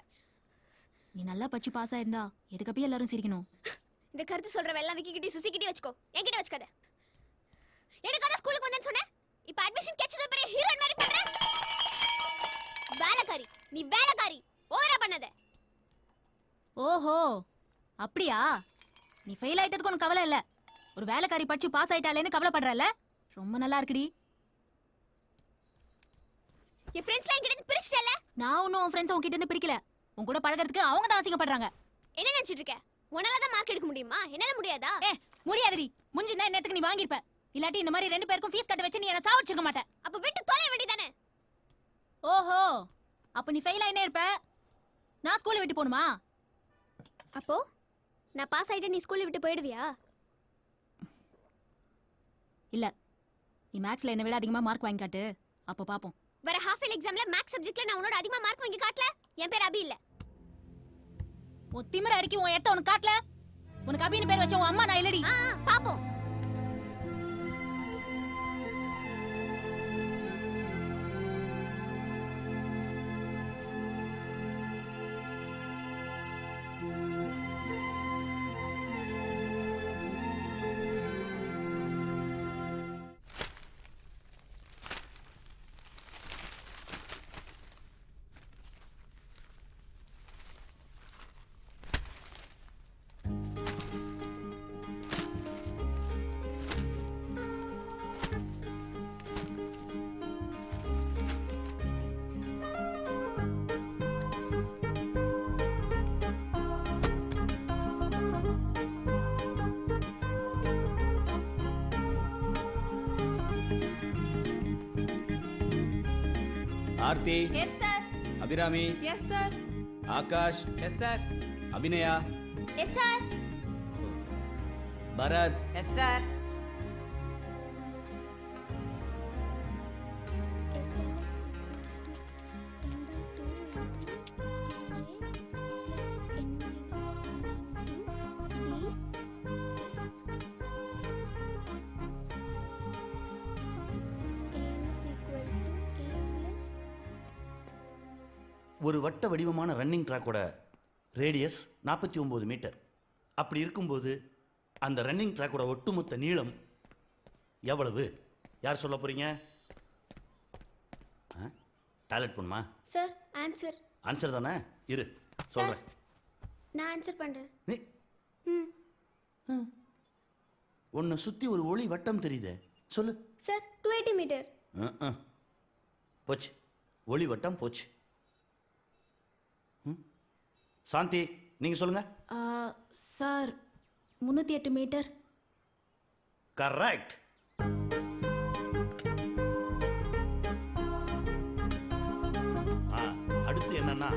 நீ நல்லா பச்சு பாஸ் ஆயிருந்தா எதுக்கு அபி எல்லாரும் சிரிக்கணும்? இந்த கருத்து சொல்றவ எல்லாம் விக்கிக்கிட்டே சுசிக்கிட்டே வச்சுக்கோ, என்கிட்ட வச்சுக்காத. எனக்கு அதான் ஸ்கூலுக்கு வந்தேன்னு சொன்னேன். இப்போ அட்மிஷன் கிடைச்சது பெரிய ஹீரோயின் மாதிரி பண்ற. வேலைக்காரி, நீ வேலைக்காரி. ஓவரா பண்ணாத. ஓஹோ, அப்படியா? நீ ஃபெயில் ஆயிட்டதுக்கு உனக்கு கவலை இல்ல. ஒரு வேலைக்காரி படிச்சு பாஸ் ஆயிட்டாலேன்னு கவலைப்படுறல? ரொம்ப நல்லா இருக்குடி. என் ஃப்ரெண்ட்ஸ்லாம் என்கிட்ட இருந்து பிரிச்சுட்டல. நான் ஒன்னும் உன் ஃப்ரெண்ட்ஸ் உன்கிட்ட இருந்து பிரிக்கல. உன் கூட பழகிறதுக்கு அவங்க தான் ஆசைப்படுறாங்க. என்ன நினைச்சிட்டு இருக்க? உன்னால தான் மார்க் எடுக்க முடியுமா என்னால முடியாதா? முடியாதுடி. முஞ்சினா என்னத்துக்கு நீ வாங்கிருப்ப. இல்லாட்டி இந்த மாதிரி 2 பேருக்கும் ஃபீஸ் கட்ட வச்சு நீ என்ன சாவச்சிருக்க மாட்ட. அப்ப விட்டு தொலை வேண்டியதானே. ஓஹோ, அப்ப நீ ஃபெயில் ஆயினே இருப்ப. நான் ஸ்கூலை விட்டு போணுமா? அப்போ நான் பாஸ் ஆயிட்டு நீ ஸ்கூல்ல விட்டு போயிடுவியா? இல்ல, நீ மேக்ஸ்ல என்ன விட அதிகமா மார்க் வாங்கி காட்டு, அப்ப பாப்போம். வர ஹாஃப் இயர் எக்ஸாம்ல மேக்ஸ் சப்ஜெக்ட்ல நான் உன்னோட அதிகமா மார்க் வாங்கி காட்டல. என் பேர் அபி இல்ல. திமிர அடிக்கி உன் இடத்த உனக்கு காட்டல. உனக்கு அபின்னு பேர் வச்ச உன் அம்மா நான் இல்லடி. பாப்போம். Aarthi, yes sir. Abirami, yes sir. Akash, yes sir. Abhinaya, yes sir. Bharath, yes sir. ஒரு வட்ட வடிவமான ரன்னிங் ட்ராக்கோட ரேடியஸ் 49 மீட்டர். அப்படி இருக்கும்போது அந்த ரன்னிங் ட்ராக்கோட ஒட்டுமொத்த நீளம் எவ்வளவு? யார் சொல்ல போறீங்க? டாய்லெட் போணுமா? Sir answer. ஆன்சர் தானே? இரு சொல்றேன். நான் ஆன்சர் பண்றேன். நீ உன்னை சுத்தி ஒரு ஒளி வட்டம் தெரியுதே, சொல்லு. Sir 280 metre. போச்சு, ஒளி வட்டம் போச்சு. சாந்தி, நீங்க சொல்லுங்க. Sir 308 metre. கரெக்ட். அடுத்து என்னன்னா,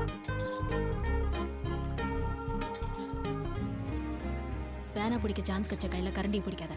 பேனை பிடிக்க சான்ஸ் கச்ச கையில கரண்டி பிடிக்காத.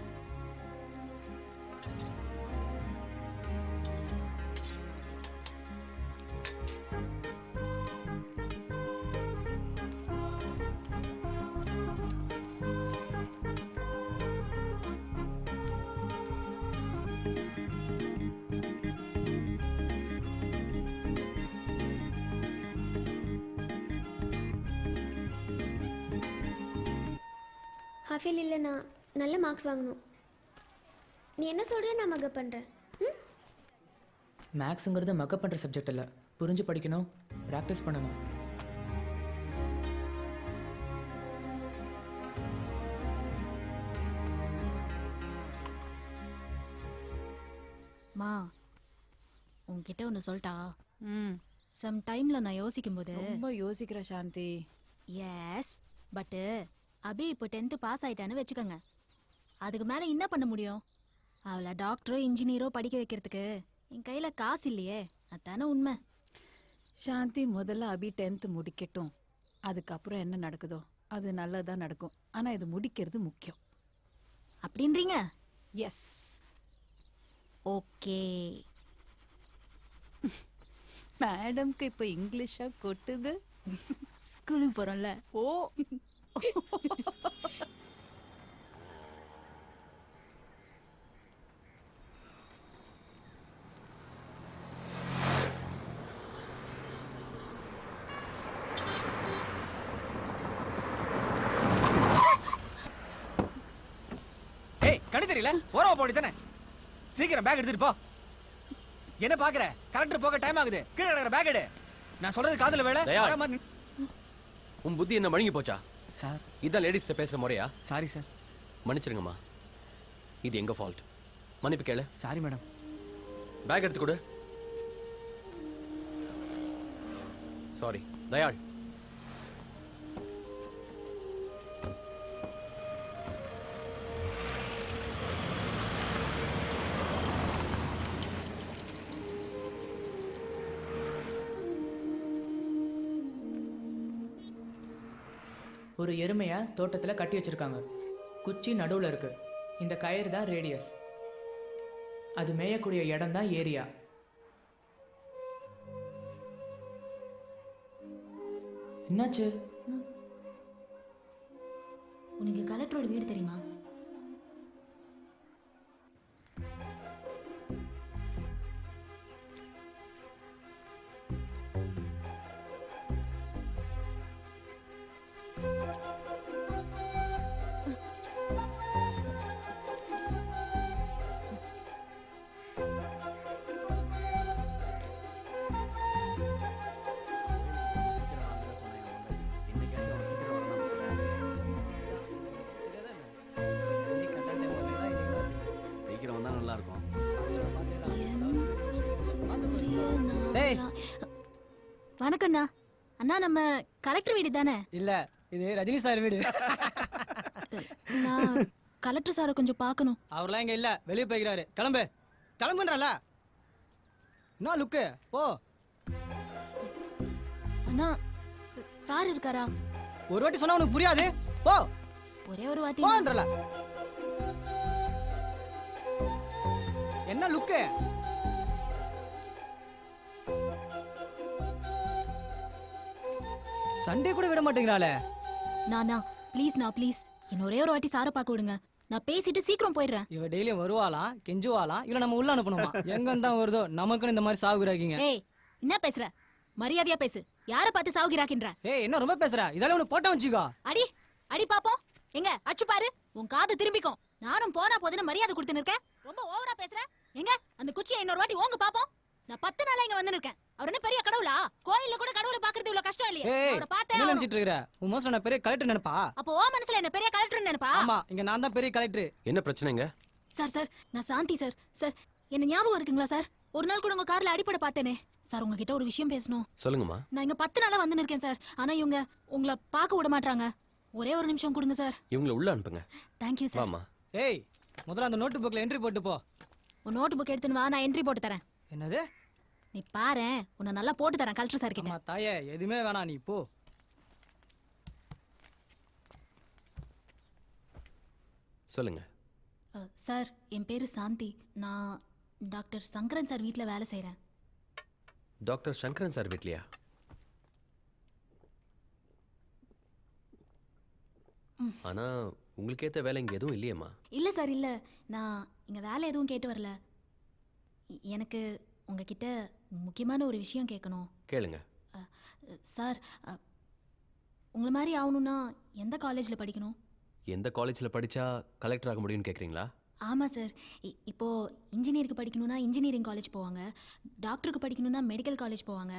ஹாஃப் இயர்லி இல்லை, நான் நல்ல மார்க்ஸ் வாங்கணும். நீ என்ன சொல்கிற, நான் மகப் பண்ணுறேன். மேக்ஸுங்கிறது மக்கப் பண்ணுற சப்ஜெக்ட் இல்லை, புரிஞ்சு படிக்கணும், ப்ராக்டிஸ் பண்ணணும். மா, உன்கிட்ட ஒன்று சொல்லிட்டா? சம் டைமில் நான் யோசிக்கும் போது ரொம்ப யோசிக்கிற சாந்தி. எஸ், பட்டு அபி இப்போ 10th பாஸ் ஆயிட்டான்னு வச்சுக்கோங்க. அதுக்கு மேலே என்ன பண்ண முடியும்? அவளை டாக்டரோ இன்ஜினியரோ படிக்க வைக்கிறதுக்கு என் கையில் காசு இல்லையே, அதானே உண்மை. சாந்தி, முதல்ல அபி 10th முடிக்கட்டும். அதுக்கப்புறம் என்ன நடக்குதோ அது நல்லதாக நடக்கும். ஆனால் இது முடிக்கிறது முக்கியம். அப்படின்றீங்க? எஸ். ஓகே. மேடம்க்கு இப்போ இங்கிலீஷா கொட்டுது. ஸ்கூலுக்கு போகிறோம்ல. ஓ, கண்ணு தெரியல, ஓரமா போடி தானே. சீக்கிரம் பேக் எடுத்துட்டு போ. என்ன பாக்குற? கலெக்டர் போக டைம் ஆகுது. கீழே கிடக்குற பேக் எடு. நான் சொல்றது காதுல வேலை. உன் புத்தி என்ன மழுங்கி போச்சா? சார், இதான் லேடிஸ்ட்ட பேசுற முறையா? Sorry sir. மன்னிச்சிருங்கம்மா, இது எங்க ஃபால்ட். மன்னிப்பு கேளு. Sorry madam. பேக் எடுத்து கொடு. சாரி. தயாள், ஒரு எருமையை தோட்டத்தில் கட்டி வச்சிருக்காங்க. குச்சி நடுவில் இருக்கு. இந்த கயிறு தான் ரேடியஸ். அது மேயக்கூடிய இடம் தான் ஏரியா. என்னாச்சு? உனக்கு கலெக்டரோட வீடு தெரியுமா? சீக்கிரம் வந்தா நல்லா இருக்கும். வணக்கம்ண்ணா. அண்ணா நம்ம கலெக்டர் வீடு தானே? இல்ல, இது ரஜினி சார் வீடு. நான் கலெக்டர் சாரை கொஞ்சம் பார்க்கணும். அவர்லாம் இங்க இல்ல, வெளியே போய்க்கிறாரு. கிளம்பு கிளம்புன்றல. என்ன லுக்கு? போ. அண்ணா சார் இருக்காரா? ஒரு வாட்டி சொன்னா உனக்கு புரியாது. போ. ஒரே ஒரு வாட்டி போன்றல. என்ன லுக்கு? சண்டே கூட விட மாட்டேங்கிறாளே. நானா ப்ளீஸ் என்ன ஒரே ஒரு வாட்டி சாரை பார்க்க விடுங்க. நான் பேசிட்டு சீக்கிரம் போயிடுறேன். இவ டெய்லியும் வருவாளாம், கெஞ்சுவாளாம், இல்ல நம்ம உள்ள அனுப்பணுமா? எங்க தான் வருதோ நமக்குன்னு இந்த மாதிரி சாகுறாக்கீங்க. ஏய் என்ன பேசுற? மரியாதையா பேசு. யாரை பார்த்து சாவுகிறாக்கின்ற? ஏய் என்ன ரொம்ப பேசுற? இதெல்லாம் உனக்கு போட்டா வச்சுக்கோ. அடி அடி பாப்போம். எங்க அச்சு பாரு, உன் காது திரும்பிக்கும். நானும் போனா போதுன்னு மரியாதை கொடுத்துன்னு இருக்கேன். ரொம்ப ஓவரா பேசுற. எங்க அந்த குச்சியை இன்னொரு வாட்டி ஓங்க பாப்போம். நான் 10 நாளா இங்க வந்து இருக்கேன். அவர் என்ன பெரிய கடவுளா? கோயில்ல கூட கடவுளை பாக்குறது இவ்வளவு கஷ்டம் இல்லையா? அவரை பார்த்தே என்ன நினைச்சிட்டு இருக்கற? உன் மனசுல நான் பெரிய கலெக்டர் நினைப்பா? அப்போ ஓ மனசுல என்ன பெரிய கலெக்டர் நினைப்பா? ஆமா, இங்க நான் தான் பெரிய கலெக்டர். என்ன பிரச்சனைங்க? சார் நான் சாந்தி சார். சார் என்ன ஞாபகம் இருக்குங்களா சார்? ஒரு நாள் கூட உங்க கார்ல அடிப்படை பார்த்தேனே சார். உங்ககிட்ட ஒரு விஷயம் பேசணும். சொல்லுங்கம்மா. நான் இங்க 10 நாளா வந்து இருக்கேன் சார். ஆனா இவங்க உங்களை பார்க்க விட மாட்டாங்க. ஒரே ஒரு நிமிஷம் கொடுங்க சார். இவங்களை உள்ள அனுப்புங்க. Thank you sir. வாமா. ஏய் முதல்ல அந்த நோட் புக்ல என்ட்ரி போட்டு போ. உன் நோட் புக் எடுத்துன்னு வா, நான் என்ட்ரி போட்டு தரேன். என்னது? நீ பாரு, உன்னை நல்லா போட்டு தரேன் கலெக்டர் சார் கிட்ட. அம்மா தாயே, எதுவுமே வேணாம், நீ போ. சொல்லுங்க. சார் என் பேரு சாந்தி. நான் டாக்டர் சங்கரன் சார் வீட்டில் வேலை செய்கிறேன். டாக்டர் சங்கரன் சார் வீட்லையா? ஆனா உங்களுக்கு ஏத்த வேலை இங்க எதுவும் இல்லையேம்மா. இல்லை சார் இல்லை, நான் இங்கே வேலை எதுவும் கேட்டு வரல. எனக்கு உங்ககிட்ட முக்கியமான ஒரு விஷயம் கேட்கணும். கேளுங்க. சார் உங்களை மாதிரி ஆகணும்னா எந்த காலேஜில் படிக்கணும்? எந்த காலேஜ்ல படிச்சா கலெக்டர் ஆக முடியும்னு கேக்குறீங்களா? ஆமாம் சார். இப்போது இன்ஜினியருக்கு படிக்கணும்னா இன்ஜினியரிங் காலேஜ் போவாங்க, டாக்டருக்கு படிக்கணும்னா மெடிக்கல் காலேஜ் போவாங்க.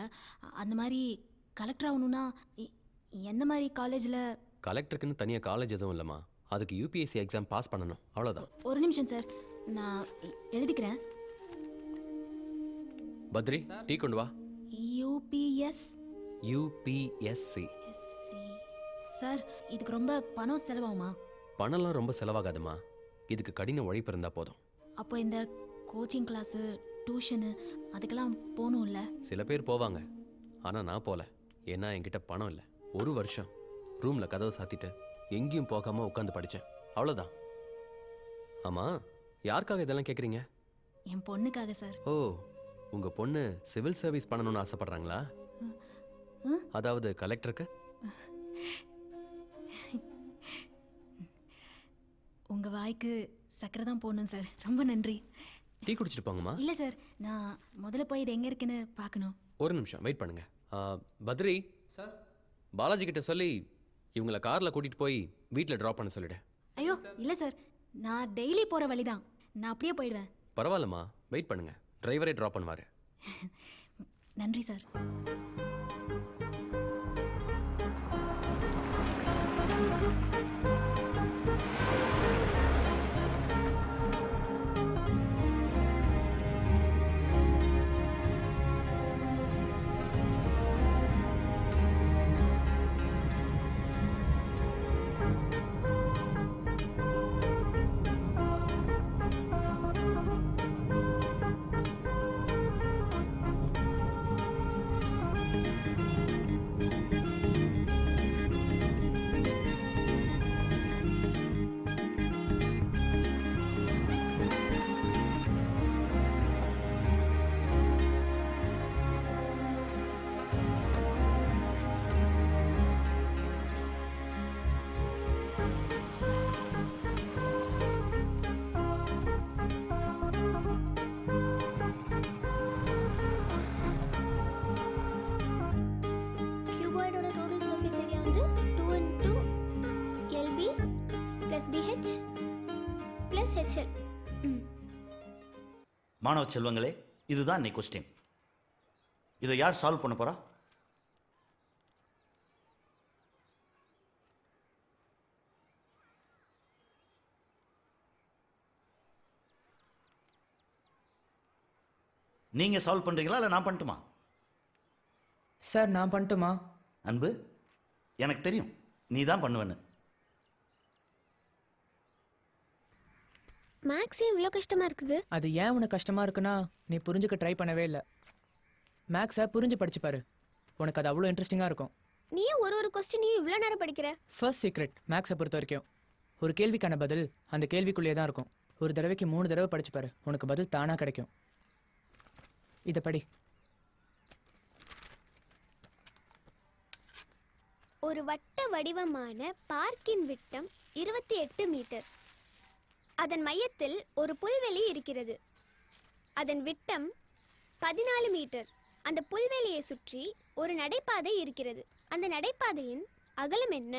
அந்த மாதிரி கலெக்டர் ஆகணும்னா எந்த மாதிரி காலேஜில்? கலெக்டருக்குன்னு தனியா காலேஜ் எதுவும் இல்லைம்மா. அதுக்கு யூபிஎஸ்சி எக்ஸாம் பாஸ் பண்ணணும், அவ்வளோதான். ஒரு நிமிஷம் சார், நான் எழுதிக்கிறேன். பத்ரி, டீ கொண்டு வா. யூபிஎஸ்சி. சார் இதுக்கு ரொம்ப பணம் செலவாகுமா? பணம்லாம் ரொம்ப செலவாகாதுமா. இதுக்கு கடின உழைப்பு இருந்தா போதும். அப்போ இந்த கோச்சிங் கிளாஸு, டியூஷனு அதுக்கெல்லாம் போகணும்ல? சில பேர் போவாங்க, ஆனா நான் போல. ஏன்னா என்கிட்ட பணம் இல்லை. ஒரு வருஷம் ரூம்ல கதவை சாத்திட்டு எங்கேயும் போகாம உட்காந்து படிச்சேன், அவ்வளோதான். ஆமா, யாருக்காக இதெல்லாம் கேட்குறீங்க? என் பொண்ணுக்காக சார். ஓ, உங்க பொண்ணு சிவில் சர்வீஸ் பண்ணணும்னு ஆசைப்படுறாங்களா? அதாவது கலெக்டருக்கு? உங்க வாய்க்கு சக்கரை தான் போடணும் சார். ரொம்ப நன்றி. டீ குடிச்சிட்டு போங்கம்மா. இல்லை சார், நான் முதல்ல போய் இது எங்கே இருக்குன்னு பார்க்கணும். ஒரு நிமிஷம் வெயிட் பண்ணுங்க. பத்ரி சார், பாலாஜி கிட்ட சொல்லி இவங்கள கார்ல கூட்டிட்டு போய் வீட்டில் ட்ராப் பண்ண சொல்லிடு. ஐயோ இல்லை சார், நான் டெய்லி போகிற வழி தான், நான் அப்படியே போயிடுவேன். பரவாயில்லம்மா, வெயிட் பண்ணுங்க. டிரைவரே ட்ராப் பண்ணுவாரு. நன்றி சார். + BH + HL. மாணவ செல்வங்களே, இதுதான் இன்னைக்கு கொஸ்டின். இதை யார் சால்வ் பண்ண போறா? நீங்க சால்வ் பண்றீங்களா இல்ல நான் பண்ணட்டுமா? சார் நான் பண்ணட்டுமா? அன்பு, எனக்கு தெரியும் நீ தான் பண்ணுவேன்னு. மேக்ஸ் இவ்வளோ கஷ்டமா இருக்குது? அது ஏன் உனக்கு கஷ்டமா இருக்குன்னா நீ புரிஞ்சுக்க ட்ரை பண்ணவே இல்லை. மேக்ஸை புரிஞ்சு படிச்சு பாரு, உனக்கு அது அவ்வளோ இன்ட்ரெஸ்டிங்காக இருக்கும். நீ ஒரு கொஸ்டினையும் இவ்வளோ நேரம் படிக்கிற? ஃபர்ஸ்ட் சீக்ரெட் மேக்ஸை பொறுத்த வரைக்கும் ஒரு கேள்விக்கான பதில் அந்த கேள்விக்குள்ளேயே தான் இருக்கும். ஒரு தடவைக்கு 3 தடவை படிச்சு பாரு, உனக்கு பதில் தானாக கிடைக்கும். இதை படி. ஒரு வட்ட வடிவமான பார்க்கின் விட்டம் 28 மீட்டர். அதன் மையத்தில் ஒரு புல்வெளி இருக்கிறது. அதன் விட்டம் 14 மீட்டர். அந்த புல்வெளியை சுற்றி ஒரு நடைபாதை இருக்கிறது. அந்த நடைபாதையின் அகலம் என்ன?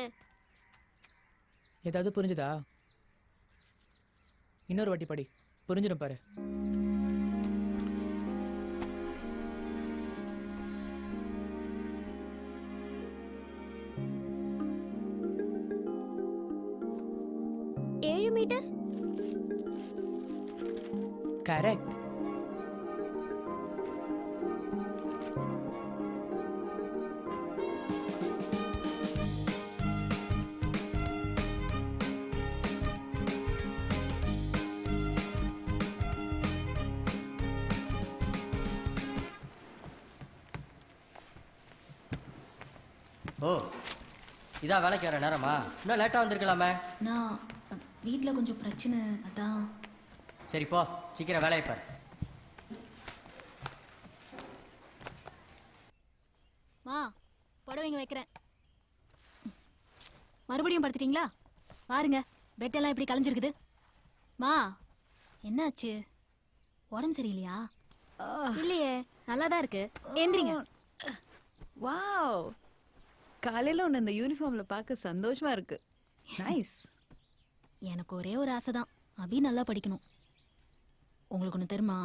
ஏதாவது புரிஞ்சுதா? இன்னொரு வாட்டி படி, புரிஞ்சிடும் பாரு. மீட்டர். கரெக்ட். ஓ, இதான் வேலைக்கு வர நேரமா? இன்னும் லேட்டாக வந்திருக்கலாமே. நான் வீட்டில் கொஞ்சம் பிரச்சனை, அதான். சரி போ, சீக்கிரம் வேலையை பாரு. மா, புடவைங்க வைக்கிறேன். மறுபடியும் படுத்துட்டீங்களா? பாருங்க, பெட்டெல்லாம் இப்படி கலைஞ்சிருக்குது. மா, என்னாச்சு? உடம்பு சரியில்லையா? இல்லையே, நல்லா தான் இருக்கு. எந்திரிங்க. வாவ், காலையில உன்னை இந்த யூனிஃபார்ம்ல பார்க்க சந்தோஷமா இருக்கு. நைஸ். எனக்கு ஒரே ஒரு ஆசை தான், அபி நல்லா படிக்கணும். உங்களுக்கு ஒன்று தெரியுமா?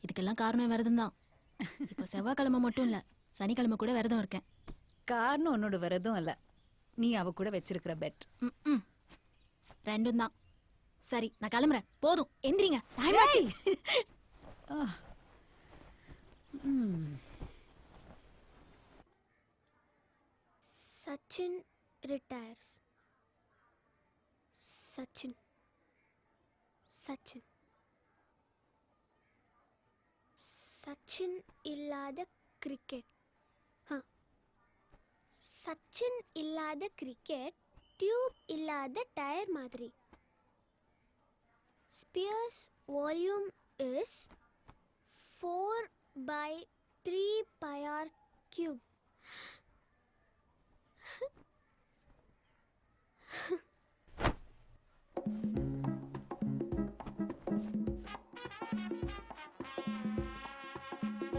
இதுக்கெல்லாம் காரணம் விரதம் தான். இப்போ செவ்வாய்க்கிழமை மட்டும் இல்லை, சனிக்கிழமை கூட விரதம் இருக்கேன். காரணம் உன்னோட விரதம் இல்ல, நீ அவ கூட வச்சிருக்கிற பெட். ரெண்டும் தான். சரி, நான் கிளம்புறேன். போதும், எந்திரிங்க. டைம் ஆச்சு. Sachin retires. Sachin. Sachin. Sachin இல்லாத கிரிக்கெட். சச்சின் இல்லாத கிரிக்கெட் டியூப் இல்லாத டயர் மாதிரி. Spears volume is 4/3πr³.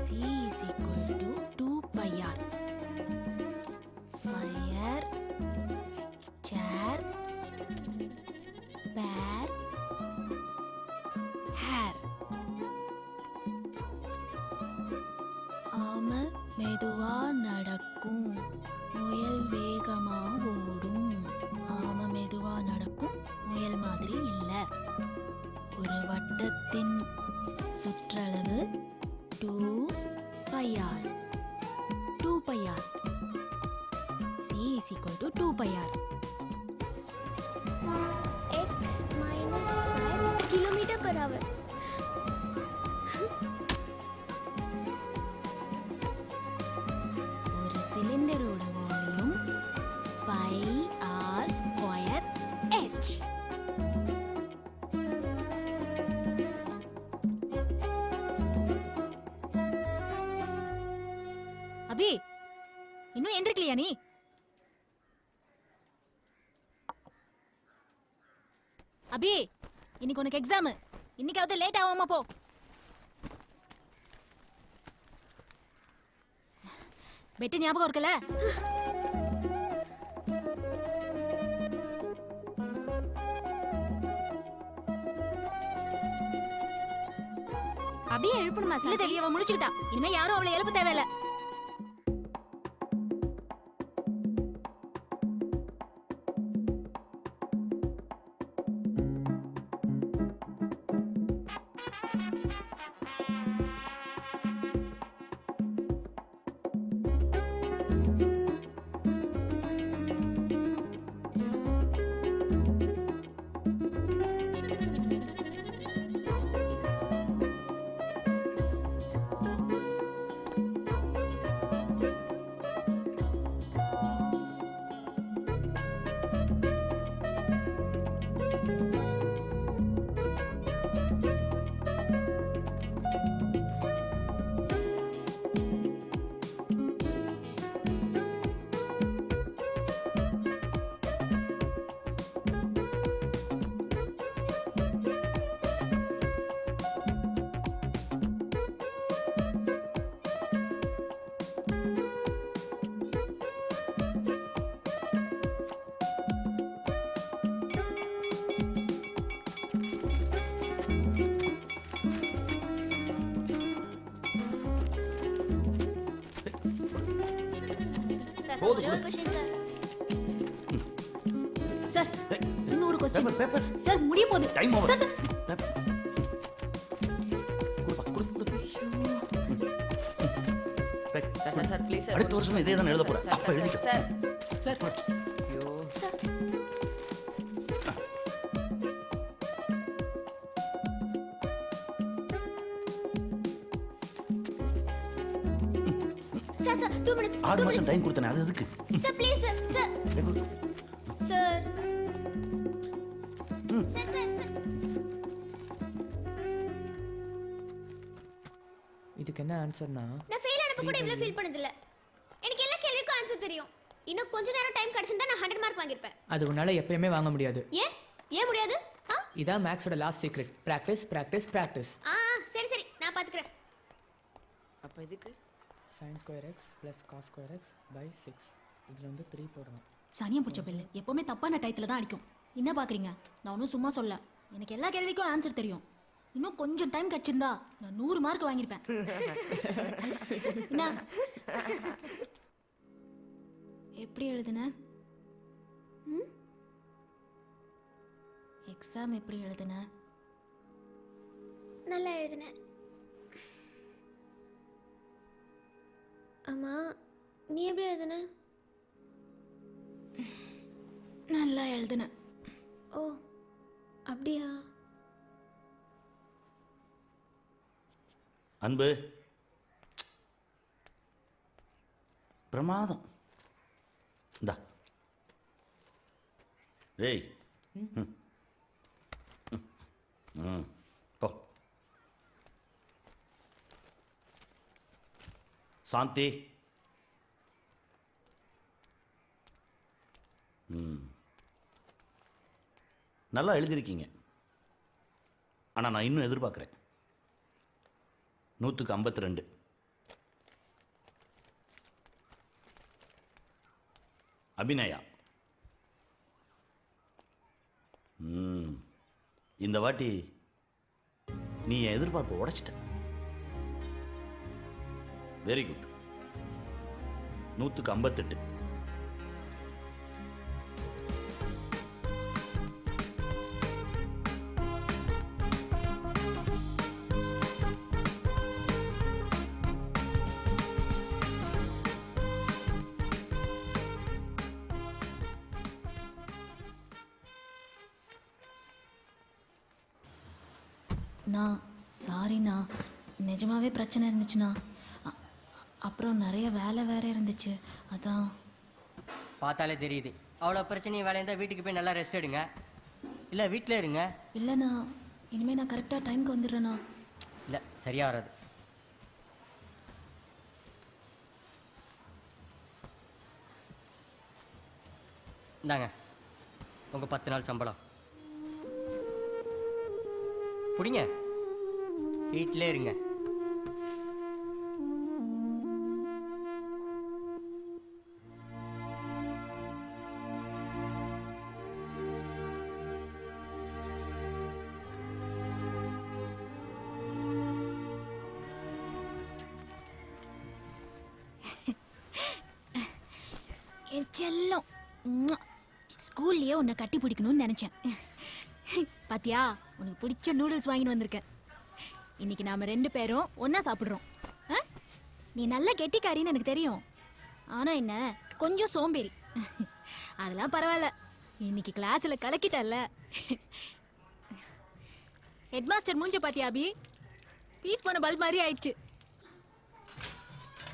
C is equal to 2πr. Fire, chair, bear, hair. ஆம மெதுவா நடக்கும், முயல் வேகமா ஓடும். ஆம மெதுவா நடக்கும், முயல் மாதிரி இல்ல. ஒரு வட்டத்தின் சுற்றளவு 2πr. 2πr. C is equal to 2πr. X minus 5 km/h. ஒரு சிலிண்டரோட வால்யூம் πr²h. அபி, இன்னும் எந்திரிக்கலையா நீ? அபி, இன்னைக்கு உனக்கு எக்ஸாம். இன்னைக்காவது லேட் ஆகாம போ. பெட்டு ஞாபகம் இருக்குல்ல? அபியை எழுப்பணுமா? இல்ல தேவி, அவ முடிச்சுக்கிட்டா. இனிமே யாரும் அவளை எழுப்ப தேவையில்ல. போதும், ஒரே ஒரு question, சார். சார், இன்னொரு பேப்பர் கொஸ்டின். பேப்பர் சார், முடிய போகுது. Time over. Sir, sir. Sir please sir. அடுத்த வருஷம் இதே தான் எழுத போறேன். அப்ப எழுதிக்க. சார் சார் ஐயோ சார் சார் 2 minutes 6 மாசம் டைம் கொடுத்தனே அது எதுக்கு? Sir please sir sir sir sir sir sir இதுக்கு என்ன ஆன்சர்னா நான் ஃபெயில் ஆனப்ப கூட இவ்ளோ ஃபீல் பண்ணது இல்ல. எனக்கு எல்லா கேள்விக்கும் ஆன்சர் தெரியும். இன்னும் கொஞ்ச நேரம் டைம் கிடைச்சிருந்தா நான் 100 மார்க் வாங்கிருப்பேன். அது உன்னால எப்பயுமே வாங்க முடியாது. ஏன் முடியாது? இதான் மேக்ஸோட last secret. Practice practice practice. சரி சரி நான் பாத்துக்கறேன். அப்ப இதுக்கு sin square x plus cos square x by 6. இதுல வந்து 3 போடணும். சனியம் பிடிச்ச பிள்ளை எப்பவுமே தப்பான டயத்துல தான் அடிக்கும். என்ன பாக்குறீங்க? நான் ஒன்றும் சும்மா சொல்ல. எனக்கு எல்லா கேள்விக்கும் ஆன்சர் தெரியும். இன்னும் கொஞ்சம் டைம் கிடைச்சிருந்தா நான் 100 மார்க் வாங்கியிருப்பேன். என்ன எப்படி எழுதுன? எக்ஸாம் எப்படி எழுதுன? நல்லா எழுதினேன். அம்மா நீ எப்படி எழுதுன? நல்லா எழுதுன. ஓ அப்படியா? அன்பு பிரமாதம். இந்தா ஏய் போ. சாந்தி நல்லா எழுதியிருக்கீங்க. ஆனால் நான் இன்னும் எதிர்பார்க்குறேன். 100க்கு 52. அபிநயா இந்த வாட்டி நீ என் எதிர்பார்ப்பை உடைச்சிட்ட. Very good. 100க்கு 58. நான் சாரிண்ணா, நிஜமாவே பிரச்சனை இருந்துச்சுண்ணா. அப்புறம் நிறைய வேலை வேற இருந்துச்சு, அதான். பார்த்தாலே தெரியுது. அவ்வளோ பிரச்சனையும் வேலையாக இருந்தால் வீட்டுக்கு போய் நல்லா ரெஸ்ட் எடுங்க, இல்லை வீட்டில் இருங்க. இல்லைண்ணா, இனிமேல் நான் கரெக்டாக டைமுக்கு வந்துடுறேண்ணா. இல்லை சரியாக வராது. இந்தாங்க உங்கள் 10 நாள் சம்பளம் பிடிங்க, வீட்டிலே இருங்க. என் செல்லம். உம்மா. ஸ்கூல்லயே உன்னை கட்டி பிடிக்கணும்னு நினைச்சேன். பாத்தியா, உனக்கு பிடிச்ச நூடுல்ஸ் வாங்கிட்டு வந்திருக்கேன். இன்னைக்கு நாம 2 பேரும் ஒண்ணா சாப்பிடுறோம். ஆ? நீ நல்ல கெட்டிக்காரின்னு எனக்கு தெரியும். ஆனா என்ன, கொஞ்சம் சோம்பேறி. அதெல்லாம் பரவாயில்ல, இன்னைக்கு கிளாஸ்ல கலக்கிட்டல்ல. ஹெட்மாஸ்டர் மூஞ்ச பாத்தியா அபி? பீஸ் போன பல்ப் மாதிரி ஆயிடுச்சு.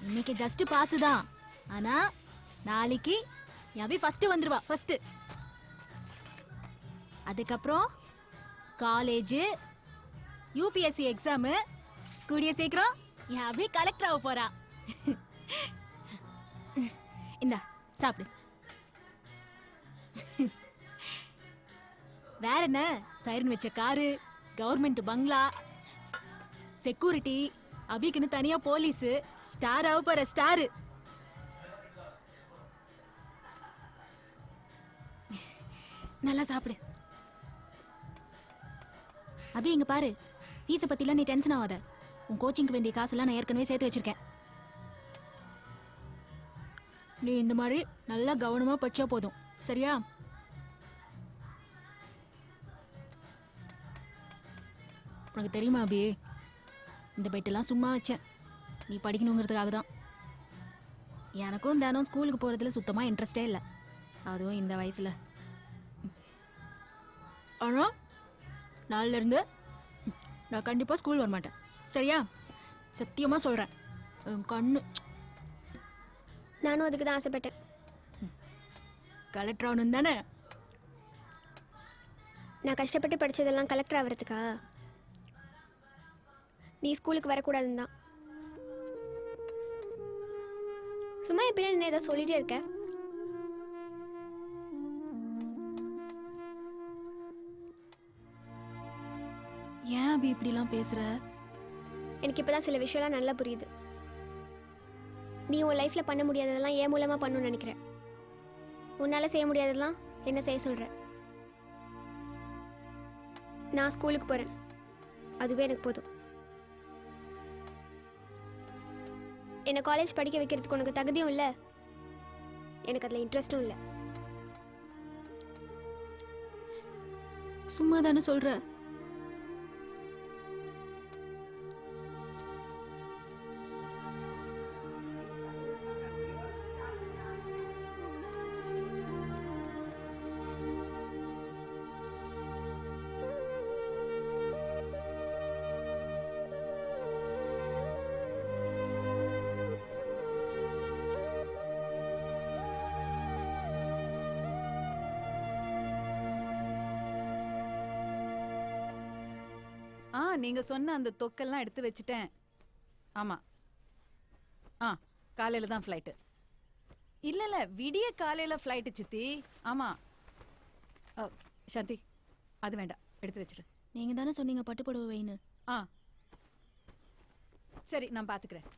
இன்னைக்கு ஜஸ்ட் பாஸ் தான். ஆனா நாளைக்கு அபி ஃபர்ஸ்ட் வந்துருவா. ஃபர்ஸ்ட். அதுக்கப்புறம் காலேஜ், யூபிஎஸ்சி எக்ஸாமு, கூடிய சீக்கிரம் என் அபி கலெக்டர் ஆக போறா. இந்தா சாப்பிடு. வேற என்ன, சைரன் வச்ச காரு, கவர்மெண்ட் பங்களா, செக்யூரிட்டி, அபிக்குன்னு தனியா போலீஸ், ஸ்டார் ஆக போற ஸ்டாரு. நல்லா சாப்பிடு. அபி இங்க பாரு, ஃபீஸை பத்திலாம் நீ டென்ஷன் ஆகாத. உன் கோச்சிங்க்கு வேண்டிய காசெல்லாம் நான் ஏற்கனவே சேர்த்து வச்சிருக்கேன். நீ இந்த மாதிரி நல்லா கவனமா படிச்சா போதும், சரியா? உனக்கு தெரியுமா அபி, இந்த பெட்டெல்லாம் சும்மா வச்சேன், நீ படிக்கணுங்கிறதுக்காக தான். எனக்கும் தினம் ஸ்கூலுக்கு போகிறதுல சுத்தமாக இன்ட்ரெஸ்டே இல்லை, அதுவும் இந்த வயசில். ஆனால் நாளிலேருந்து நான் கண்டிப்பாக ஸ்கூல் வர மாட்டேன், சரியா? சத்தியமாக சொல்கிறேன். கண்ணு. நானும் அதுக்கு தான் ஆசைப்பட்டேன். கலெக்டர் ஆகணும் தானே? நான் கஷ்டப்பட்டு படித்ததெல்லாம் கலெக்டர் ஆகிறதுக்கா? நீ ஸ்கூலுக்கு வரக்கூடாதுன்னு தான். சும்மா எப்படி என்ன ஏதோ சொல்லிட்டே இருக்க? ஏன் அபி இப்படிலாம் பேசுற? எனக்கு இப்போதான் சில விஷயம்லாம் நல்லா புரியுது. நீ உன் லைஃப்ல பண்ண முடியாததெல்லாம் என் மூலமா பண்ணணும்னு நினைக்கிற. உன்னால செய்ய முடியாததெல்லாம் என்ன செய்ய சொல்ற. நான் ஸ்கூலுக்கு போறேன், அதுவே எனக்கு போதும். என்னை காலேஜ் படிக்க வைக்கிறதுக்கு உனக்கு தகுதியும் இல்லை, எனக்கு அதில் இன்ட்ரெஸ்டும் இல்லை. சும்மா தானே சொல்ற. நீங்க சொன்ன அந்த தொக்கெல்லாம் எடுத்து வச்சுட்டேன். ஆமா. காலையில தான் ஃப்ளைட்டு. இல்ல விடிய காலையில ஃப்ளைட்டு சித்தி. ஆமா. சாந்தி, அது வேண்டாம், எடுத்து வச்சிரு. நீங்க தானே சொன்னீங்க பட்டுப்புடவை வைன்னு. சரி, நான் பாத்துக்கிறேன்.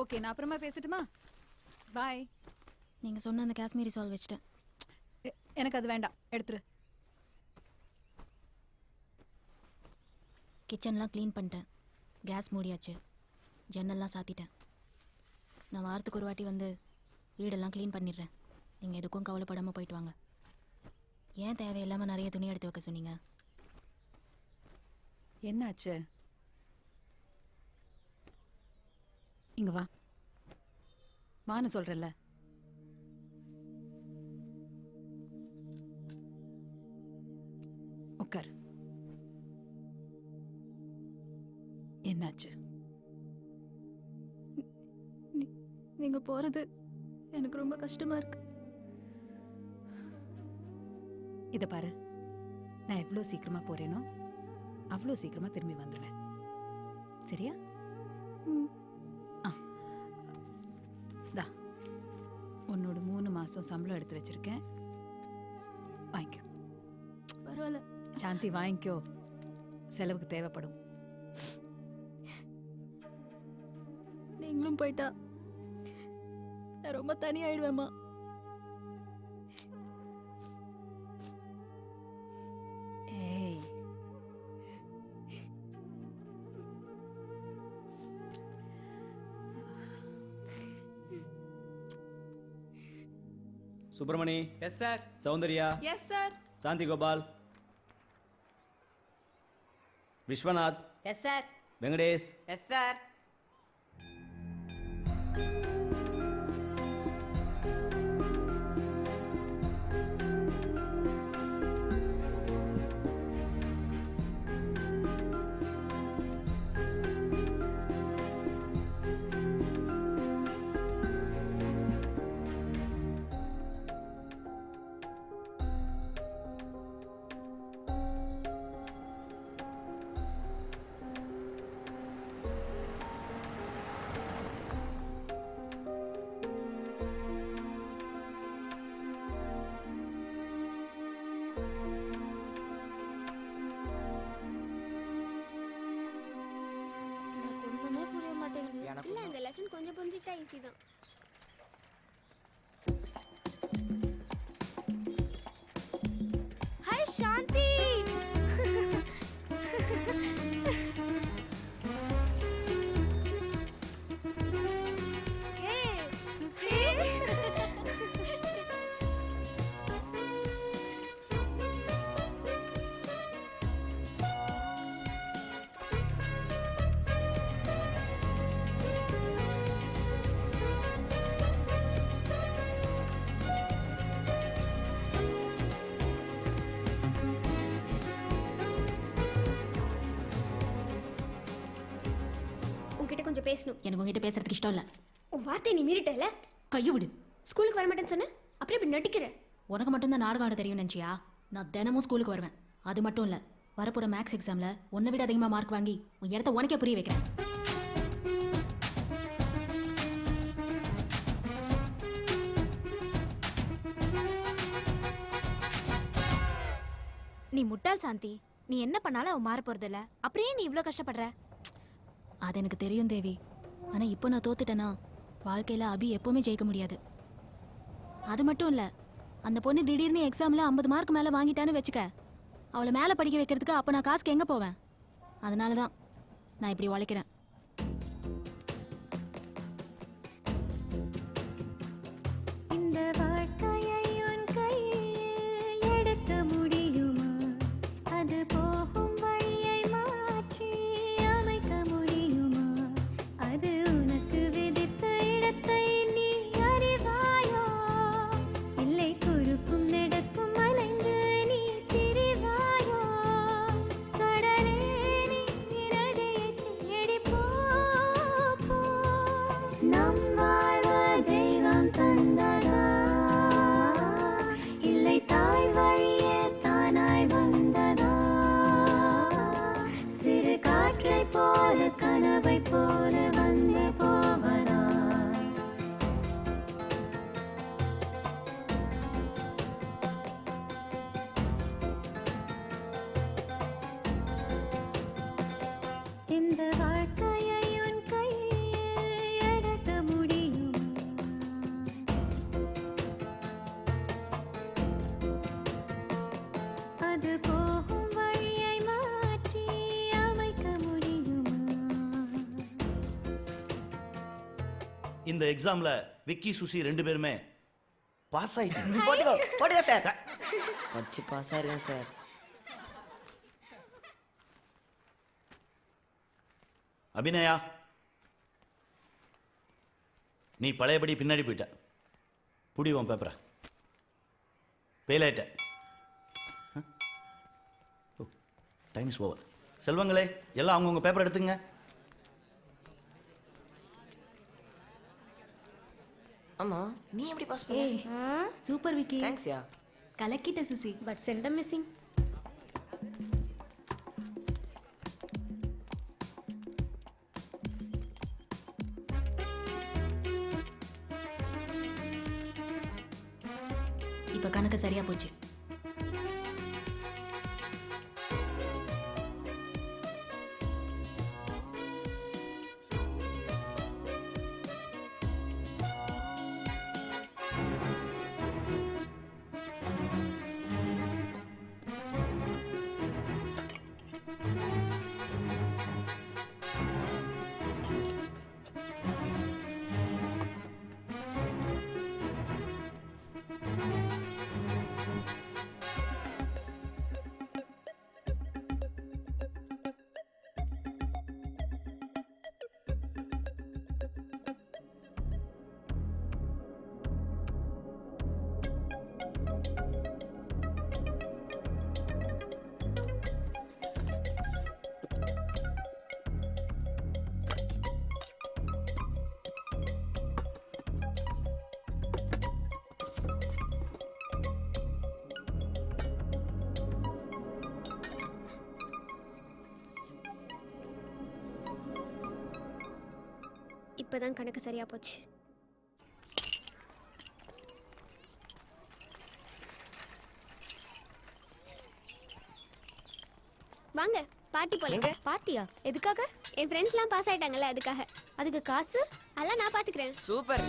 ஓகே, நான் அப்புறமா பேசட்டுமா? பாய். நீங்க சொன்ன அந்த காஷ்மீரி சால் வச்சுட்டேன். எனக்கு அது வேண்டாம், எடுத்துரு. கிச்சன்லாம் க்ளீன் பண்ணிட்டேன், கேஸ் மூடியாச்சு, ஜன்னல்லாம் சாத்திட்டேன். நான் வாரத்துக்கு ஒரு வாட்டி வந்து வீடெல்லாம் க்ளீன் பண்ணிடுறேன். நீங்கள் எதுக்கும் கவலைப்படாமல் போயிட்டு வாங்க. ஏன் தேவையில்லாமல் நிறைய துணி எடுத்து வைக்க சொன்னீங்க? என்னாச்சு? இங்க வா, வான்னு சொல்றல. உட்கார். என்னாச்சு? நீங்க போறது எனக்கு ரொம்ப கஷ்டமா இருக்கு. இத பாரு, நான் எவ்வளோ சீக்கிரமா போறேனோ அவ்வளோ சீக்கிரமா திரும்பி வந்துடுவேன், சரியா? தா, உன்னோட 3 மாசம் சம்பளம் எடுத்து வச்சிருக்கேன், வாங்கிக்கோ. பரவாயில்ல சாந்தி, வாங்கிக்கோ, செலவுக்கு தேவைப்படும். நீங்களும் போயிட்டா நான் ரொம்ப தனியாயிடுவேம்மா. ஏய், Subramani, yes sir. Soundarya, yes sir. Shanthi Gopal, Viswanath, yes sir. Venkatesh. Yes sir. எனக்கு ஒண்ணுமே புரிய மாட்டேங்குது. இல்ல இந்த லெசன் கொஞ்சம் புரிஞ்சுக்கிட்டா ஈஸி தான். ஹாய் சாந்தி. ஏய் சுசி. உன்கிட்ட கொஞ்சம் பேசணும். எனக்கு உங்ககிட்ட பேசுறதுக்கு இஷ்டம் இல்ல. உன் வார்த்தை நீ மீறிட்டல. கையை விடு. ஸ்கூலுக்கு வர மாட்டேன்னு சொன்ன, அப்புறம் இப்படி நடிக்கிற. உனக்கு மட்டும்தான் நாடகம் ஆட தெரியும் நினச்சியா? நான் தினமும் ஸ்கூலுக்கு வருவேன். அது மட்டும் இல்லை, வரப்போகிற மேக்ஸ் எக்ஸாமில் உன்னை விட அதிகமாக மார்க் வாங்கி உன் இடத்த உனக்கே புரிய வைக்கிறேன். நீ முட்டாள் சாந்தி. நீ என்ன பண்ணாலும் அவன் மாற போறதில்ல. அப்படியே நீ இவ்ளோ கஷ்டப்படுற? அது எனக்கு தெரியும் தேவி. ஆனால் இப்போ நான் தோத்துட்டேன்னா வாழ்க்கையில் அபி எப்போவுமே ஜெயிக்க முடியாது. அது மட்டும் இல்லை, அந்த பொண்ணு திடீர்னு எக்ஸாமில் 50 மார்க் மேலே வாங்கிட்டான்னு வச்சுக்க, அவளை மேலே படிக்க வைக்கிறதுக்கு அப்போ நான் காசுக்கு எங்கே போவேன்? அதனால தான் நான் இப்படி உழைக்கிறேன். இந்த வாழ்க்கையை உன் கையில் எடுக்க முடியுமா? அது போகும் வழியை மாற்றி அமைக்க முடியுமா? அது உனக்கு விதித்த இடத்தை நீ அறிவாயோ? இல்லை குறுக்கும் நெடுக்கும் அலைந்து நீ திரிவாயோ? கடலே நீ நதியை தேடி போ. நம் வாழ்வ தெய்வம் தந்ததா? இல்லை தாய் வழியே தானாய் வந்ததா? சிறு காற்றை போல கனவை போல வந்து போவதா? இந்த வாழ்க்கையை உன் கையில் எடுக்க முடியுமா? அது போகும் வழியை மாற்றி அமைக்க முடியுமா? இந்த எக்ஸாம்ல விக்கி சுசி 2 பேருமே பாஸ் ஆயிட்டாங்க. போட்டுக்கோ சார். படிச்சு பாஸ் ஆயிருக்கேன் சார். அபிநயா, நீ பழையபடி பின்னாடி போயிட்ட. புடி உன் பேப்பரை. ஃபெயில் ஆயிட்ட. Time is over. செல்வங்களே, எல்லாம் அவங்கவுங்க பேப்பர் எடுத்துங்க. ஆமா, நீ எப்படி பாஸ் பண்ண? ஏய் சூப்பர் விக்கி. தேங்க்ஸ்யா. கலக்கிட்ட சுசி. But centum missing. இப்போ கணக்கு சரியா போச்சு. இப்பதான் கணக்கு சரியா போச்சு. வாங்க பார்ட்டி போலாம். பார்ட்டியா? எதுக்காக? என் ஃப்ரெண்ட்ஸ்லாம் பாஸ் ஆயிட்டாங்கல்ல, அதுக்காக. அதுக்கு காசு? அதெல்லாம் நான் பாத்துக்கிறேன். சூப்பர்.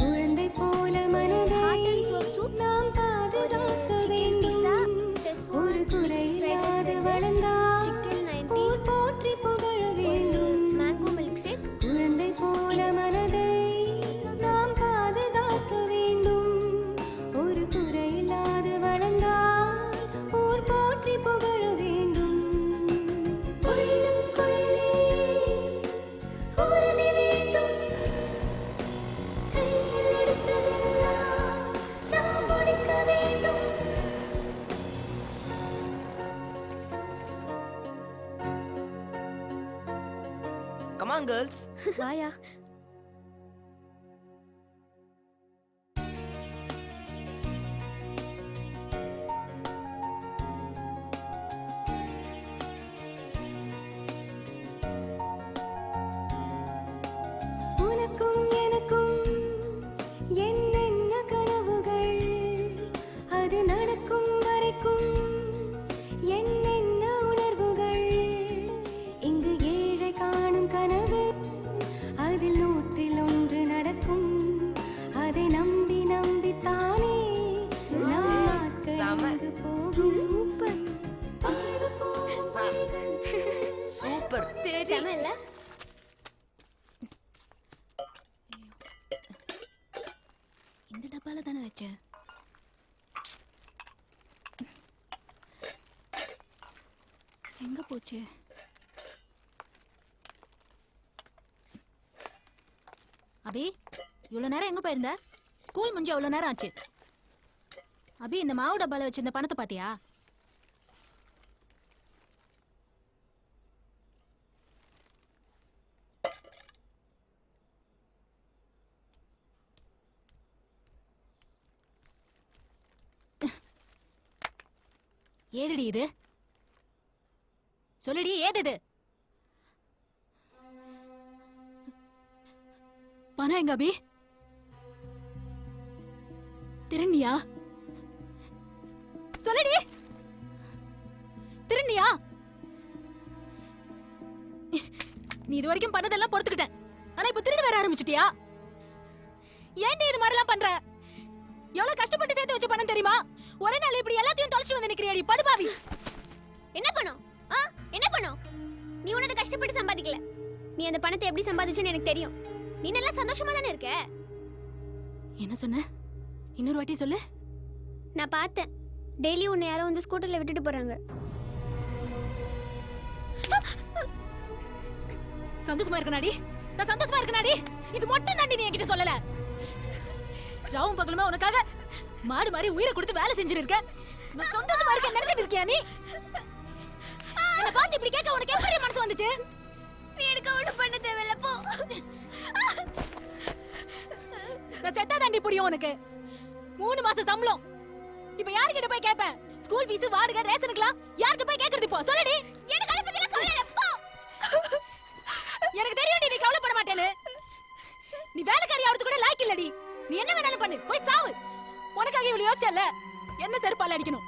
குழந்தை போல மனதை Hot and sour soup, நாம் பாதுகாக்க chicken pizza, வேண்டும். Szechuan ஒரு mixed fried rice குறையில்லாத ரெண்டு, வளர்ந்தால் chicken 90, ஊர் போற்றி புகழ வேண்டும். mango milkshake, குழந்தை போல மனதை நாம் பாதுகாக்க வேண்டும். ஒரு குறையில்லாத வளர்ந்தால் ஊர் போற்றி புகழ வேண்டும். உள்ளுக்குள்ளே உறுதி வேண்டும். கையில் எடுத்ததெல்லாம் நாம் முடிக்க வேண்டும். Come on, girls. வாயா. உனக்கும் எனக்கும் என்னென்ன கனவுகள், அது நடக்கும் வரைக்கும் என்னென்ன உணர்வுகள். இங்கு ஏழை காணும் கனவு, அதில் 100 நடக்கும். அதை நம்பி நம்பித்தானே நம் நாட்கள் இங்கு போகும். சூப்பர். சூப்பர். செம இல்ல? இந்த டப்பால தானே வச்சேன். எங்க போச்சு? அபி, இவ்வளவு நேரம் எங்க போயிருந்த? ஸ்கூல் முடிஞ்சு எவ்வளவு நேரம் ஆச்சு? அபி, இந்த மாவு டப்பால வச்சிருந்த பணத்தை பாத்தியா? ஏதுடி இது? சொல்லுடி, ஏது இது? பணம் எங்க அபி? திருநியா? சொல்லுடி, திருநியா? நீ இது வரைக்கும் பண்ணதெல்லாம் பொறுத்துக்கிட்டேன். ஆனா இப்ப திருடு வர ஆரம்பிச்சிட்டியா? ஏன்டி இது மாதிரிலாம் பண்ற? எவ்வளவு கஷ்டப்பட்டு சேர்த்து வச்ச பணம் தெரியுமா? ஒரே நாள் இப்படி எல்லாத்தையும் தொலைச்சு வந்து நிக்கிறியாடி படுபாவி. என்ன பண்ணும்? என்ன பண்ணும்? நீ உனது கஷ்டப்பட்டு சம்பாதிக்கல. நீ அந்த பணத்தை எப்படி சம்பாதிச்சேன்னு எனக்கு தெரியும். நீ நல்லா சந்தோஷமா தானே இருக்க. என்ன சொன்ன? இன்னொரு வாட்டி சொல்லு. நான் பார்த்தேன். டெய்லி உன்னை யாரோ வந்து ஸ்கூட்டர்ல விட்டுட்டு போறாங்க. சந்தோஷமா இருக்கனாடி? நான் சந்தோஷமா இருக்கனாடி? இது மட்டும் தாண்டி நீ என்கிட்ட சொல்லல. ராவும் பகலுமா உனக்காக மாடு மாதிரி உயிரை கொடுத்து வேலை செஞ்சிட்டு இருக்க. நான் சந்தோஷமா இருக்க நினைச்சிட்டு இருக்கியா நீ? என்ன பார்த்து இப்படி கேட்க உனக்கு எப்படி மனசு வந்துச்சு? நீ எனக்கு ஒண்ணு பண்ண தேவையில்ல, போ. நான் செத்தா தாண்டி புரியும் உனக்கு. 3 மாசம் சம்பளம். இப்ப யார்கிட்ட போய் கேட்பேன்? ஸ்கூல் ஃபீஸ், வாடகை, ரேஷனுக்குலாம் யார்கிட்ட போய் கேக்குறது? இப்போ சொல்லுடி. எனக்கு அதை பத்திலாம் கவலை இல்ல, போ. எனக்கு தெரியும் நீ கவலைப்பட மாட்டேன்னு. நீ வேலைக்காரி ஆவறது கூட லாய்க்கு இல்லடி. நீ என்ன வேணாலும் பண்ணு, போய் சாவு. உனக்காக இவ்வளவு யோசிச்சல, என்ன செருப்பால அடிக்கணும்?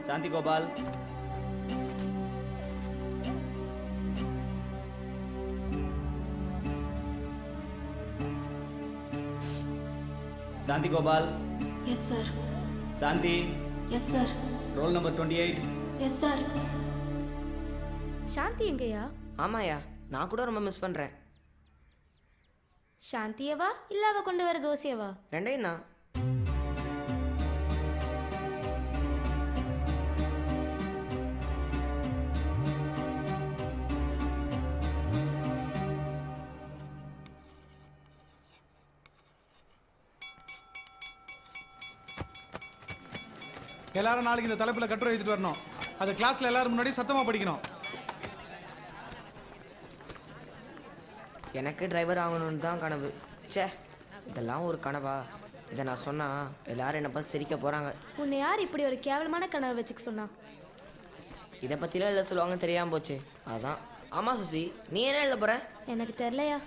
Shanthi Gopal. Shanthi Gopal. Yes sir. Shanthi. Yes sir. Roll number 28. Yes sir. Shanthi எங்கயா? ஆமாயா, நான் கூட ரொம்ப மிஸ் பண்ணுறேன். சாந்தியவா இல்ல அவ கொண்டு வர தோசையவா? ரெண்டையும் தான். எல்லாரும் நாளைக்கு இந்த தலைப்பில் கட்டுரை எழுதிட்டு வரணும். அது கிளாஸ்ல எல்லாரும் முன்னாடி சத்தமாக படிக்கணும். எனக்கு டிரைவர் ஆகணும்னு தான் கனவு. ச்சே, இதெல்லாம் ஒரு கனவா? இதை நான் சொன்னால் எல்லாரும் என்னை பார்த்து சிரிக்க போகிறாங்க. உன்னை யார் இப்படி ஒரு கேவலமான கனவை வச்சுக்க சொன்னா? இதை பற்றிலாம் எழுத சொல்லுவாங்கன்னு தெரியாமல் போச்சு, அதான். ஆமாம் சுசி, நீ என்ன எழுத போகிற? எனக்கு தெரியலையா.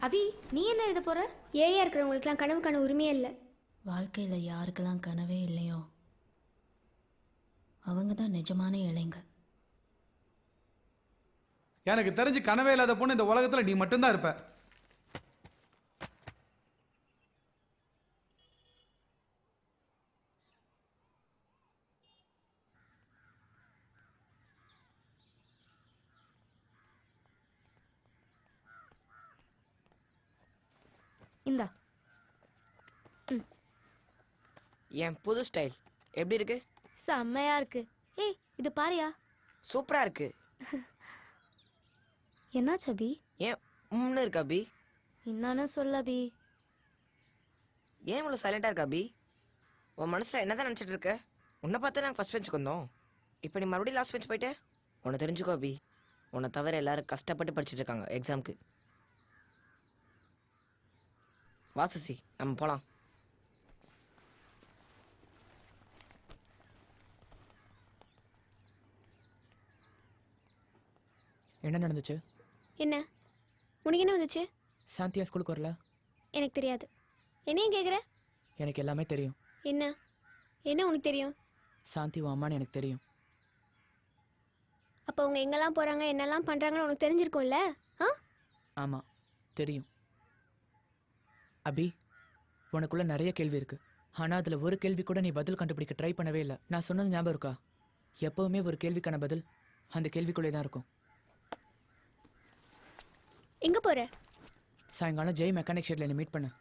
அபி, நீ என்ன எழுத போற? ஏழையா இருக்கிறவங்களுக்குலாம் கனவு காண உரிமையே இல்லை. வாழ்க்கையில் யாருக்கெல்லாம் கனவே இல்லையோ அவங்க தான் நிஜமான இளைங்க. எனக்கு தெரிஞ்சு கனவே இல்லாத பொண்ணு இந்த உலகத்தில் நீ மட்டும்தான் இருப்ப. இந்தா. என் புது ஸ்டைல் எப்படி இருக்கு? செம்மையா இருக்கு. ஏய், இது பாரியா. சூப்பராக இருக்கு. என்னாச்சு அபி? ஏன் உம்னு இருக்கா அபி? என்னன்னு சொல்ல அபி. ஏன் இவ்வளோ சைலண்டாக இருக்கா அபி? உன் மனசில் என்ன தான் நினச்சிட்டு இருக்க? உன்னை பார்த்து நாங்கள் ஃபஸ்ட் பெஞ்சுக்கு வந்தோம், இப்போ நீ மறுபடியும் லாஸ்ட் பெஞ்ச் போயிட்டு. உன்னை தெரிஞ்சுக்கோ அபி, உன்னை தவிர எல்லாரும் கஷ்டப்பட்டு படிச்சுட்டு இருக்காங்க எக்ஸாமுக்கு. வா சுசி, நம்ம போகலாம். என்ன நடந்துச்சு? என்ன உனக்கு என்ன வந்துச்சு? சாந்தியா ஸ்கூலுக்கு வரல? எனக்கு தெரியாது. என்னையும் கேட்குற? எனக்கு எல்லாமே தெரியும். என்ன என்ன உனக்கு தெரியும்? சாந்தி உன் அம்மான்னு எனக்கு தெரியும். அப்போ அவங்க எங்கெல்லாம் போகிறாங்க என்னெல்லாம் பண்ணுறாங்கன்னு உனக்கு தெரிஞ்சிருக்கும்ல? ஆ, ஆமாம் தெரியும். அபி, உனக்குள்ள நிறைய கேள்வி இருக்கு, ஆனால் அதில் ஒரு கேள்வி கூட நீ பதில் கண்டுபிடிக்க ட்ரை பண்ணவே இல்லை. நான் சொன்னது ஞாபகம் இருக்கா? எப்பவுமே ஒரு கேள்விக்கான பதில் அந்த கேள்விக்குள்ளே தான் இருக்கும். எங்கே போகிற? சாயங்காலம் ஜெய் மெக்கானிக் ஷெட்டில் என்னை மீட் பண்ணு.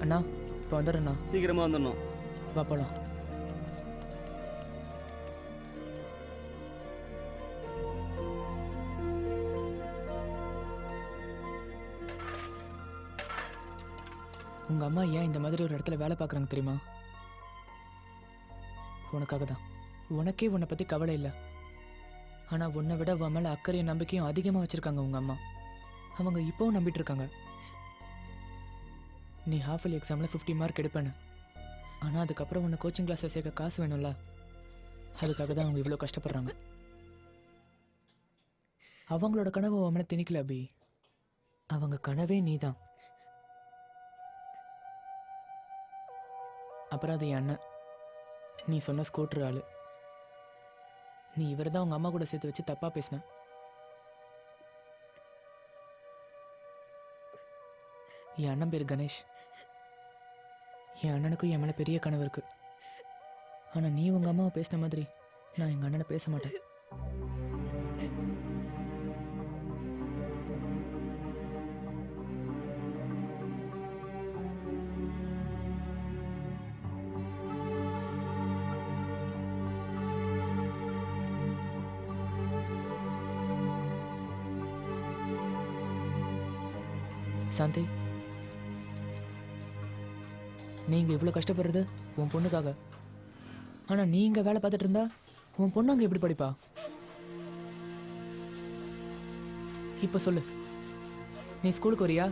அண்ணா, இப்போ வந்துடுறேண்ணா. சீக்கிரமா வந்துடணும். வா போலாம். உங்க அம்மா ஏன் இந்த மாதிரி ஒரு இடத்துல வேலை பார்க்குறாங்க தெரியுமா? உனக்காக தான். உனக்கே உன்னை பற்றி கவலை இல்லை, ஆனால் உன்னை விட உன் மேலே அக்கறையும் நம்பிக்கையும் அதிகமாக வச்சுருக்காங்க உங்கள் அம்மா. அவங்க இப்போவும் நம்பிட்டு இருக்காங்க நீ ஹாஃப் இயர்லி எக்ஸாமில் 50 மார்க் எடுப்பேன்னு. ஆனால் அதுக்கப்புறம் உன்னை கோச்சிங் கிளாஸில் சேர்க்க காசு வேணும்ல, அதுக்காக தான் அவங்க இவ்வளோ கஷ்டப்படுறாங்க. அவங்களோட கனவு உன் மேலே திணிக்கல அபி, அவங்க கனவே நீ தான். அப்புறம் அது என் அண்ணன், நீ சொன்ன ஸ்கூட்டர் ஆளு. நீ இவர் தான் உங்கள் அம்மா கூட சேர்த்து வச்சு தப்பாக பேசின. என் அண்ணன் பேர் கணேஷ். என் அண்ணனுக்கும் என் மேலே பெரிய கனவு இருக்கு. ஆனால் நீ உங்கள் அம்மாவை பேசின மாதிரி நான் எங்கள் அண்ணனை பேச மாட்டேன். சாந்தி, நீங்க இவ்வளோ கஷ்டப்படுறது உன் பொண்ணுக்காக. ஆனா நீங்க வேலை பார்த்துட்டு இருந்தா உன் பொண்ணு அங்க எப்படி படிப்பா? இப்ப சொல்லு, நீ ஸ்கூலுக்கு வரியா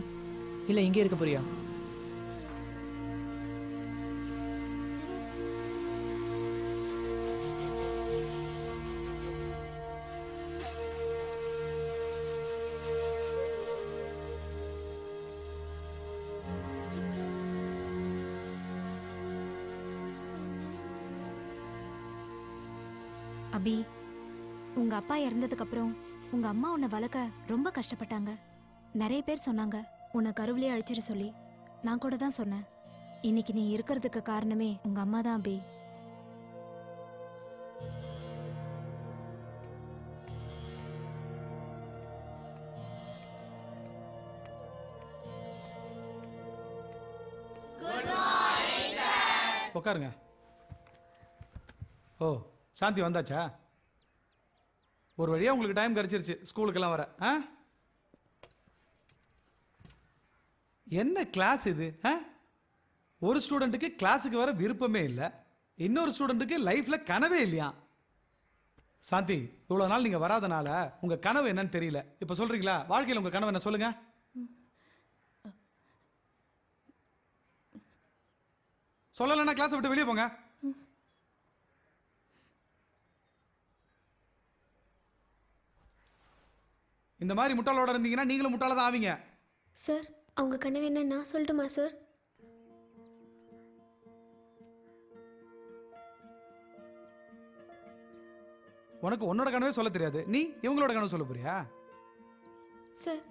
இல்ல இங்கே இருக்க போறியா? அபி, உங்க அப்பா இறந்ததுக்கு அப்புறம் உங்க அம்மா உன்னை வளர்க்க ரொம்ப கஷ்டப்பட்டாங்க. நிறைய பேர் சொன்னாங்க உன்னை கருவிலே அழிச்சிட சொல்லி. நான் கூட தான் சொன்னேன். இன்னைக்கு நீ இருக்கிறதுக்கு காரணமே உங்க அம்மா தான் அபி. உட்காருங்க. ஓ, சாந்தி வந்தாச்சா? ஒரு வழியா உங்களுக்கு டைம் கிடைச்சிருச்சு ஸ்கூலுக்கெல்லாம் வர. என்ன கிளாஸ் இது? ஒரு ஸ்டூடெண்ட்டுக்கு கிளாஸுக்கு வர விருப்பமே இல்லை, இன்னொரு ஸ்டூடெண்ட்டுக்கு லைஃப்ல கனவே இல்லையா? சாந்தி, இவ்வளோ நாள் நீங்கள் வராதனால உங்கள் கனவு என்னன்னு தெரியல. இப்போ சொல்றீங்களா? வாழ்க்கையில் உங்கள் கனவு என்ன சொல்லுங்க. சொல்லலைன்னா கிளாஸை விட்டு வெளியே போங்க. இந்த மாதிரி முட்டாளோட இருந்தீங்கன்னா நீங்களும் முட்டாள தான் ஆவீங்க. சார், அவங்க கனவு என்னன்னா சொல்லட்டுமா சார்? உனக்கு உன்னோட கனவே சொல்ல தெரியாது, நீ இவங்களோட கனவு சொல்ல போறியா? சார்,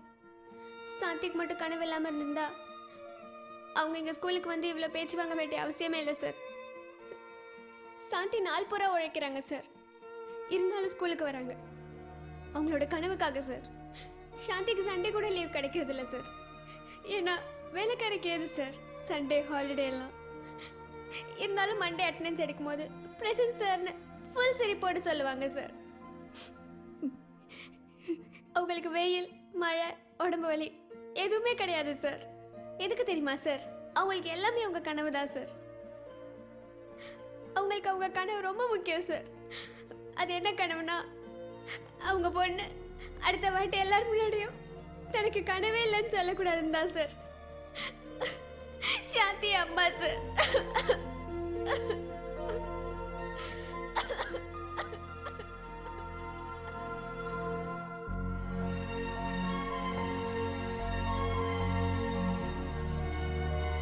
சாந்திக்கு மட்டும் கனவு இல்லாமல் இருந்திருந்தா அவங்க எங்கள் ஸ்கூலுக்கு வந்து இவ்வளோ பேச்சு வாங்க வேண்டிய அவசியமே இல்லை சார். சாந்தி நாள் பூரா உழைக்கிறாங்க சார், இருந்தாலும் ஸ்கூலுக்கு வராங்க அவங்களோட கனவுக்காக சார். சாந்திக்கு சண்டே கூட லீவ் கிடைக்கிறது இல்லை சார். ஏன்னா வேலைக்காரருக்கு ஏது சார் சண்டே ஹாலிடே எல்லாம். இருந்தாலும் மண்டே அட்டண்டன்ஸ் எடுக்கும் போது பிரசன்ட் சார்னு ஃபுல் சிரிப்போடு சொல்லுவாங்க சார். அவங்களுக்கு வெயில், மழை, உடம்பு வலி எதுவுமே கிடையாது சார். எதுக்கு தெரியுமா சார்? அவங்களுக்கு எல்லாமே அவங்க கனவு தான் சார். அவங்களுக்கு அவங்க கனவு ரொம்ப முக்கியம் சார். அது என்ன கனவுனா, அவங்க பொண்ணு அடுத்த வாட்டி எல்லாரும் முன்னாடியும் தனக்கு கனவே இல்லைன்னு சொல்லக்கூடாதுன்னு தான் சார். சாந்தி அம்மா சார்.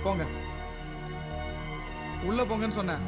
போங்க, உள்ள போங்கன்னு சொன்னேன்.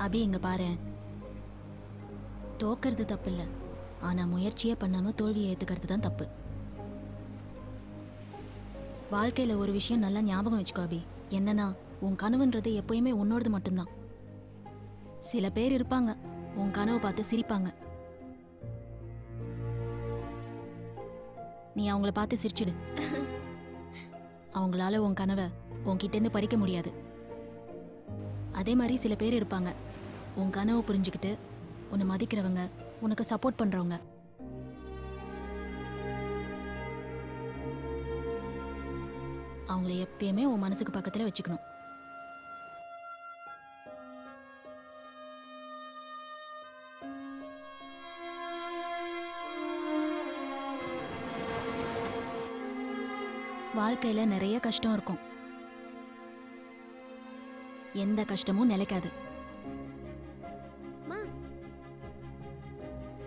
அபி, இங்க பாரு, தோக்கிறது தப்பு இல்லை, ஆனா முயற்சியே பண்ணாம தோல்வியை ஏத்துக்கிறது தான் தப்பு. வாழ்க்கையில ஒரு விஷயம் நல்லா ஞாபகம் வச்சுக்கோ அபி. என்னன்னா, உன் கனவுன்றது எப்பயுமே உன்னோடது மட்டும்தான். சில பேர் இருப்பாங்க உன் கனவை பார்த்து சிரிப்பாங்க. நீ அவங்கள பார்த்து சிரிச்சிடு. அவங்களால உன் கனவை உன்கிட்டேருந்து பறிக்க முடியாது. அதே மாதிரி சில பேர் இருப்பாங்க உன் கனவை புரிஞ்சுக்கிட்டு உன்னை மதிக்கிறவங்க, உனக்கு சப்போர்ட் பண்றவங்க. அவங்கள எப்பயுமே உன் மனசுக்கு பக்கத்துல வச்சுக்கணும். வாழ்க்கையில நிறைய கஷ்டம் இருக்கும். எந்த கஷ்டமும் நிலைக்காது.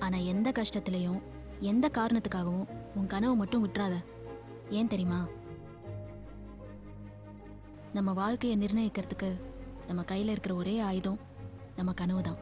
ஆனா எந்த கஷ்டத்திலையும் எந்த காரணத்துக்காகவும் உன் கனவை மட்டும் விட்டுறாத. ஏன் தெரியுமா? நம்ம வாழ்க்கையை நிர்ணயிக்கிறதுக்கு நம்ம கையில இருக்கிற ஒரே ஆயுதம் நம்ம கனவு தான்.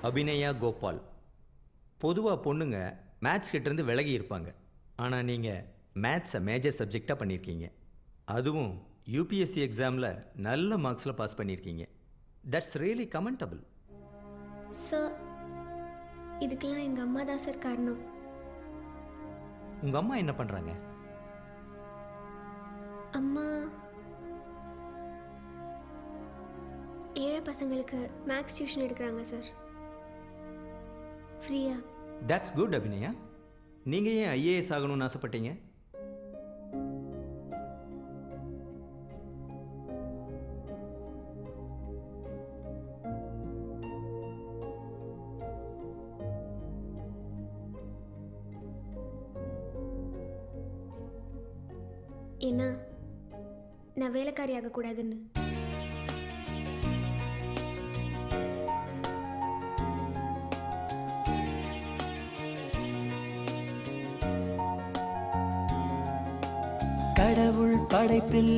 அபிநயா கோபால். பொதுவாக பொண்ணுங்க மேத்ஸ் கிட்டேருந்து விலகி இருப்பாங்க. ஆனால் நீங்கள் மேத்ஸை மேஜர் சப்ஜெக்டாக பண்ணியிருக்கீங்க. அதுவும் யூபிஎஸ்சி எக்ஸாமில் நல்ல மார்க்ஸில் பாஸ் பண்ணியிருக்கீங்க. That's really commendable. சார் இதுக்கெல்லாம் எங்கள் அம்மா தான் சார் காரணம். உங்கள் அம்மா என்ன பண்ணுறாங்க? அம்மா ஏழை பசங்களுக்கு மேக்ஸ் டியூஷன் எடுக்கிறாங்க சார், ஃப்ரீயா. That's good Abhinaya. நீங்கள் ஏன் ஐஏஎஸ் ஆகணும்னு ஆசைப்பட்டீங்க? ஏன்னா நான் வேலைக்காரி ஆகக்கூடாதுன்னு. கடவுள் படைப்பில்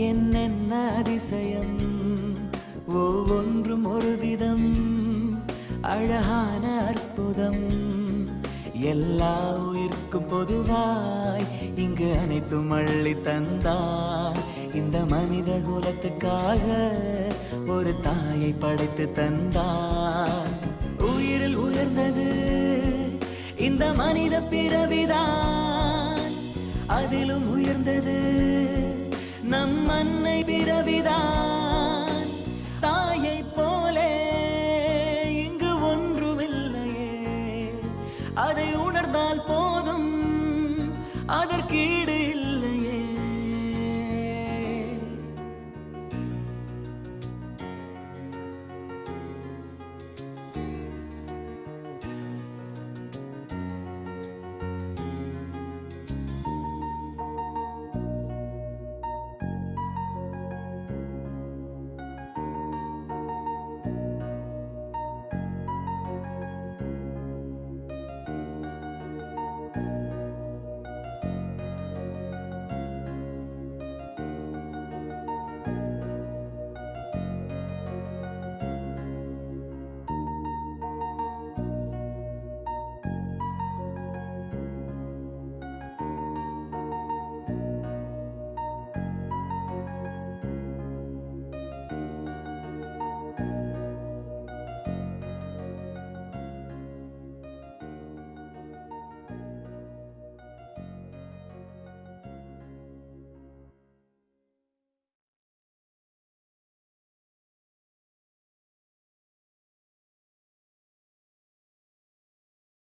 என்னென்ன அதிசயம், ஒவ்வொன்றும் ஒரு விதம் அழகான அற்புதம். எல்லா உயிர்க்கும் பொதுவாய் இங்கு அனைத்தும் அள்ளி தந்தார். இந்த மனித குலத்துக்காக ஒரு தாயை படைத்து தந்தார். உயிரில் உயர்ந்தது இந்த மனித பிறவிதான், அதிலும் உயர்ந்தது நம் அன்னை பிறவிதான்.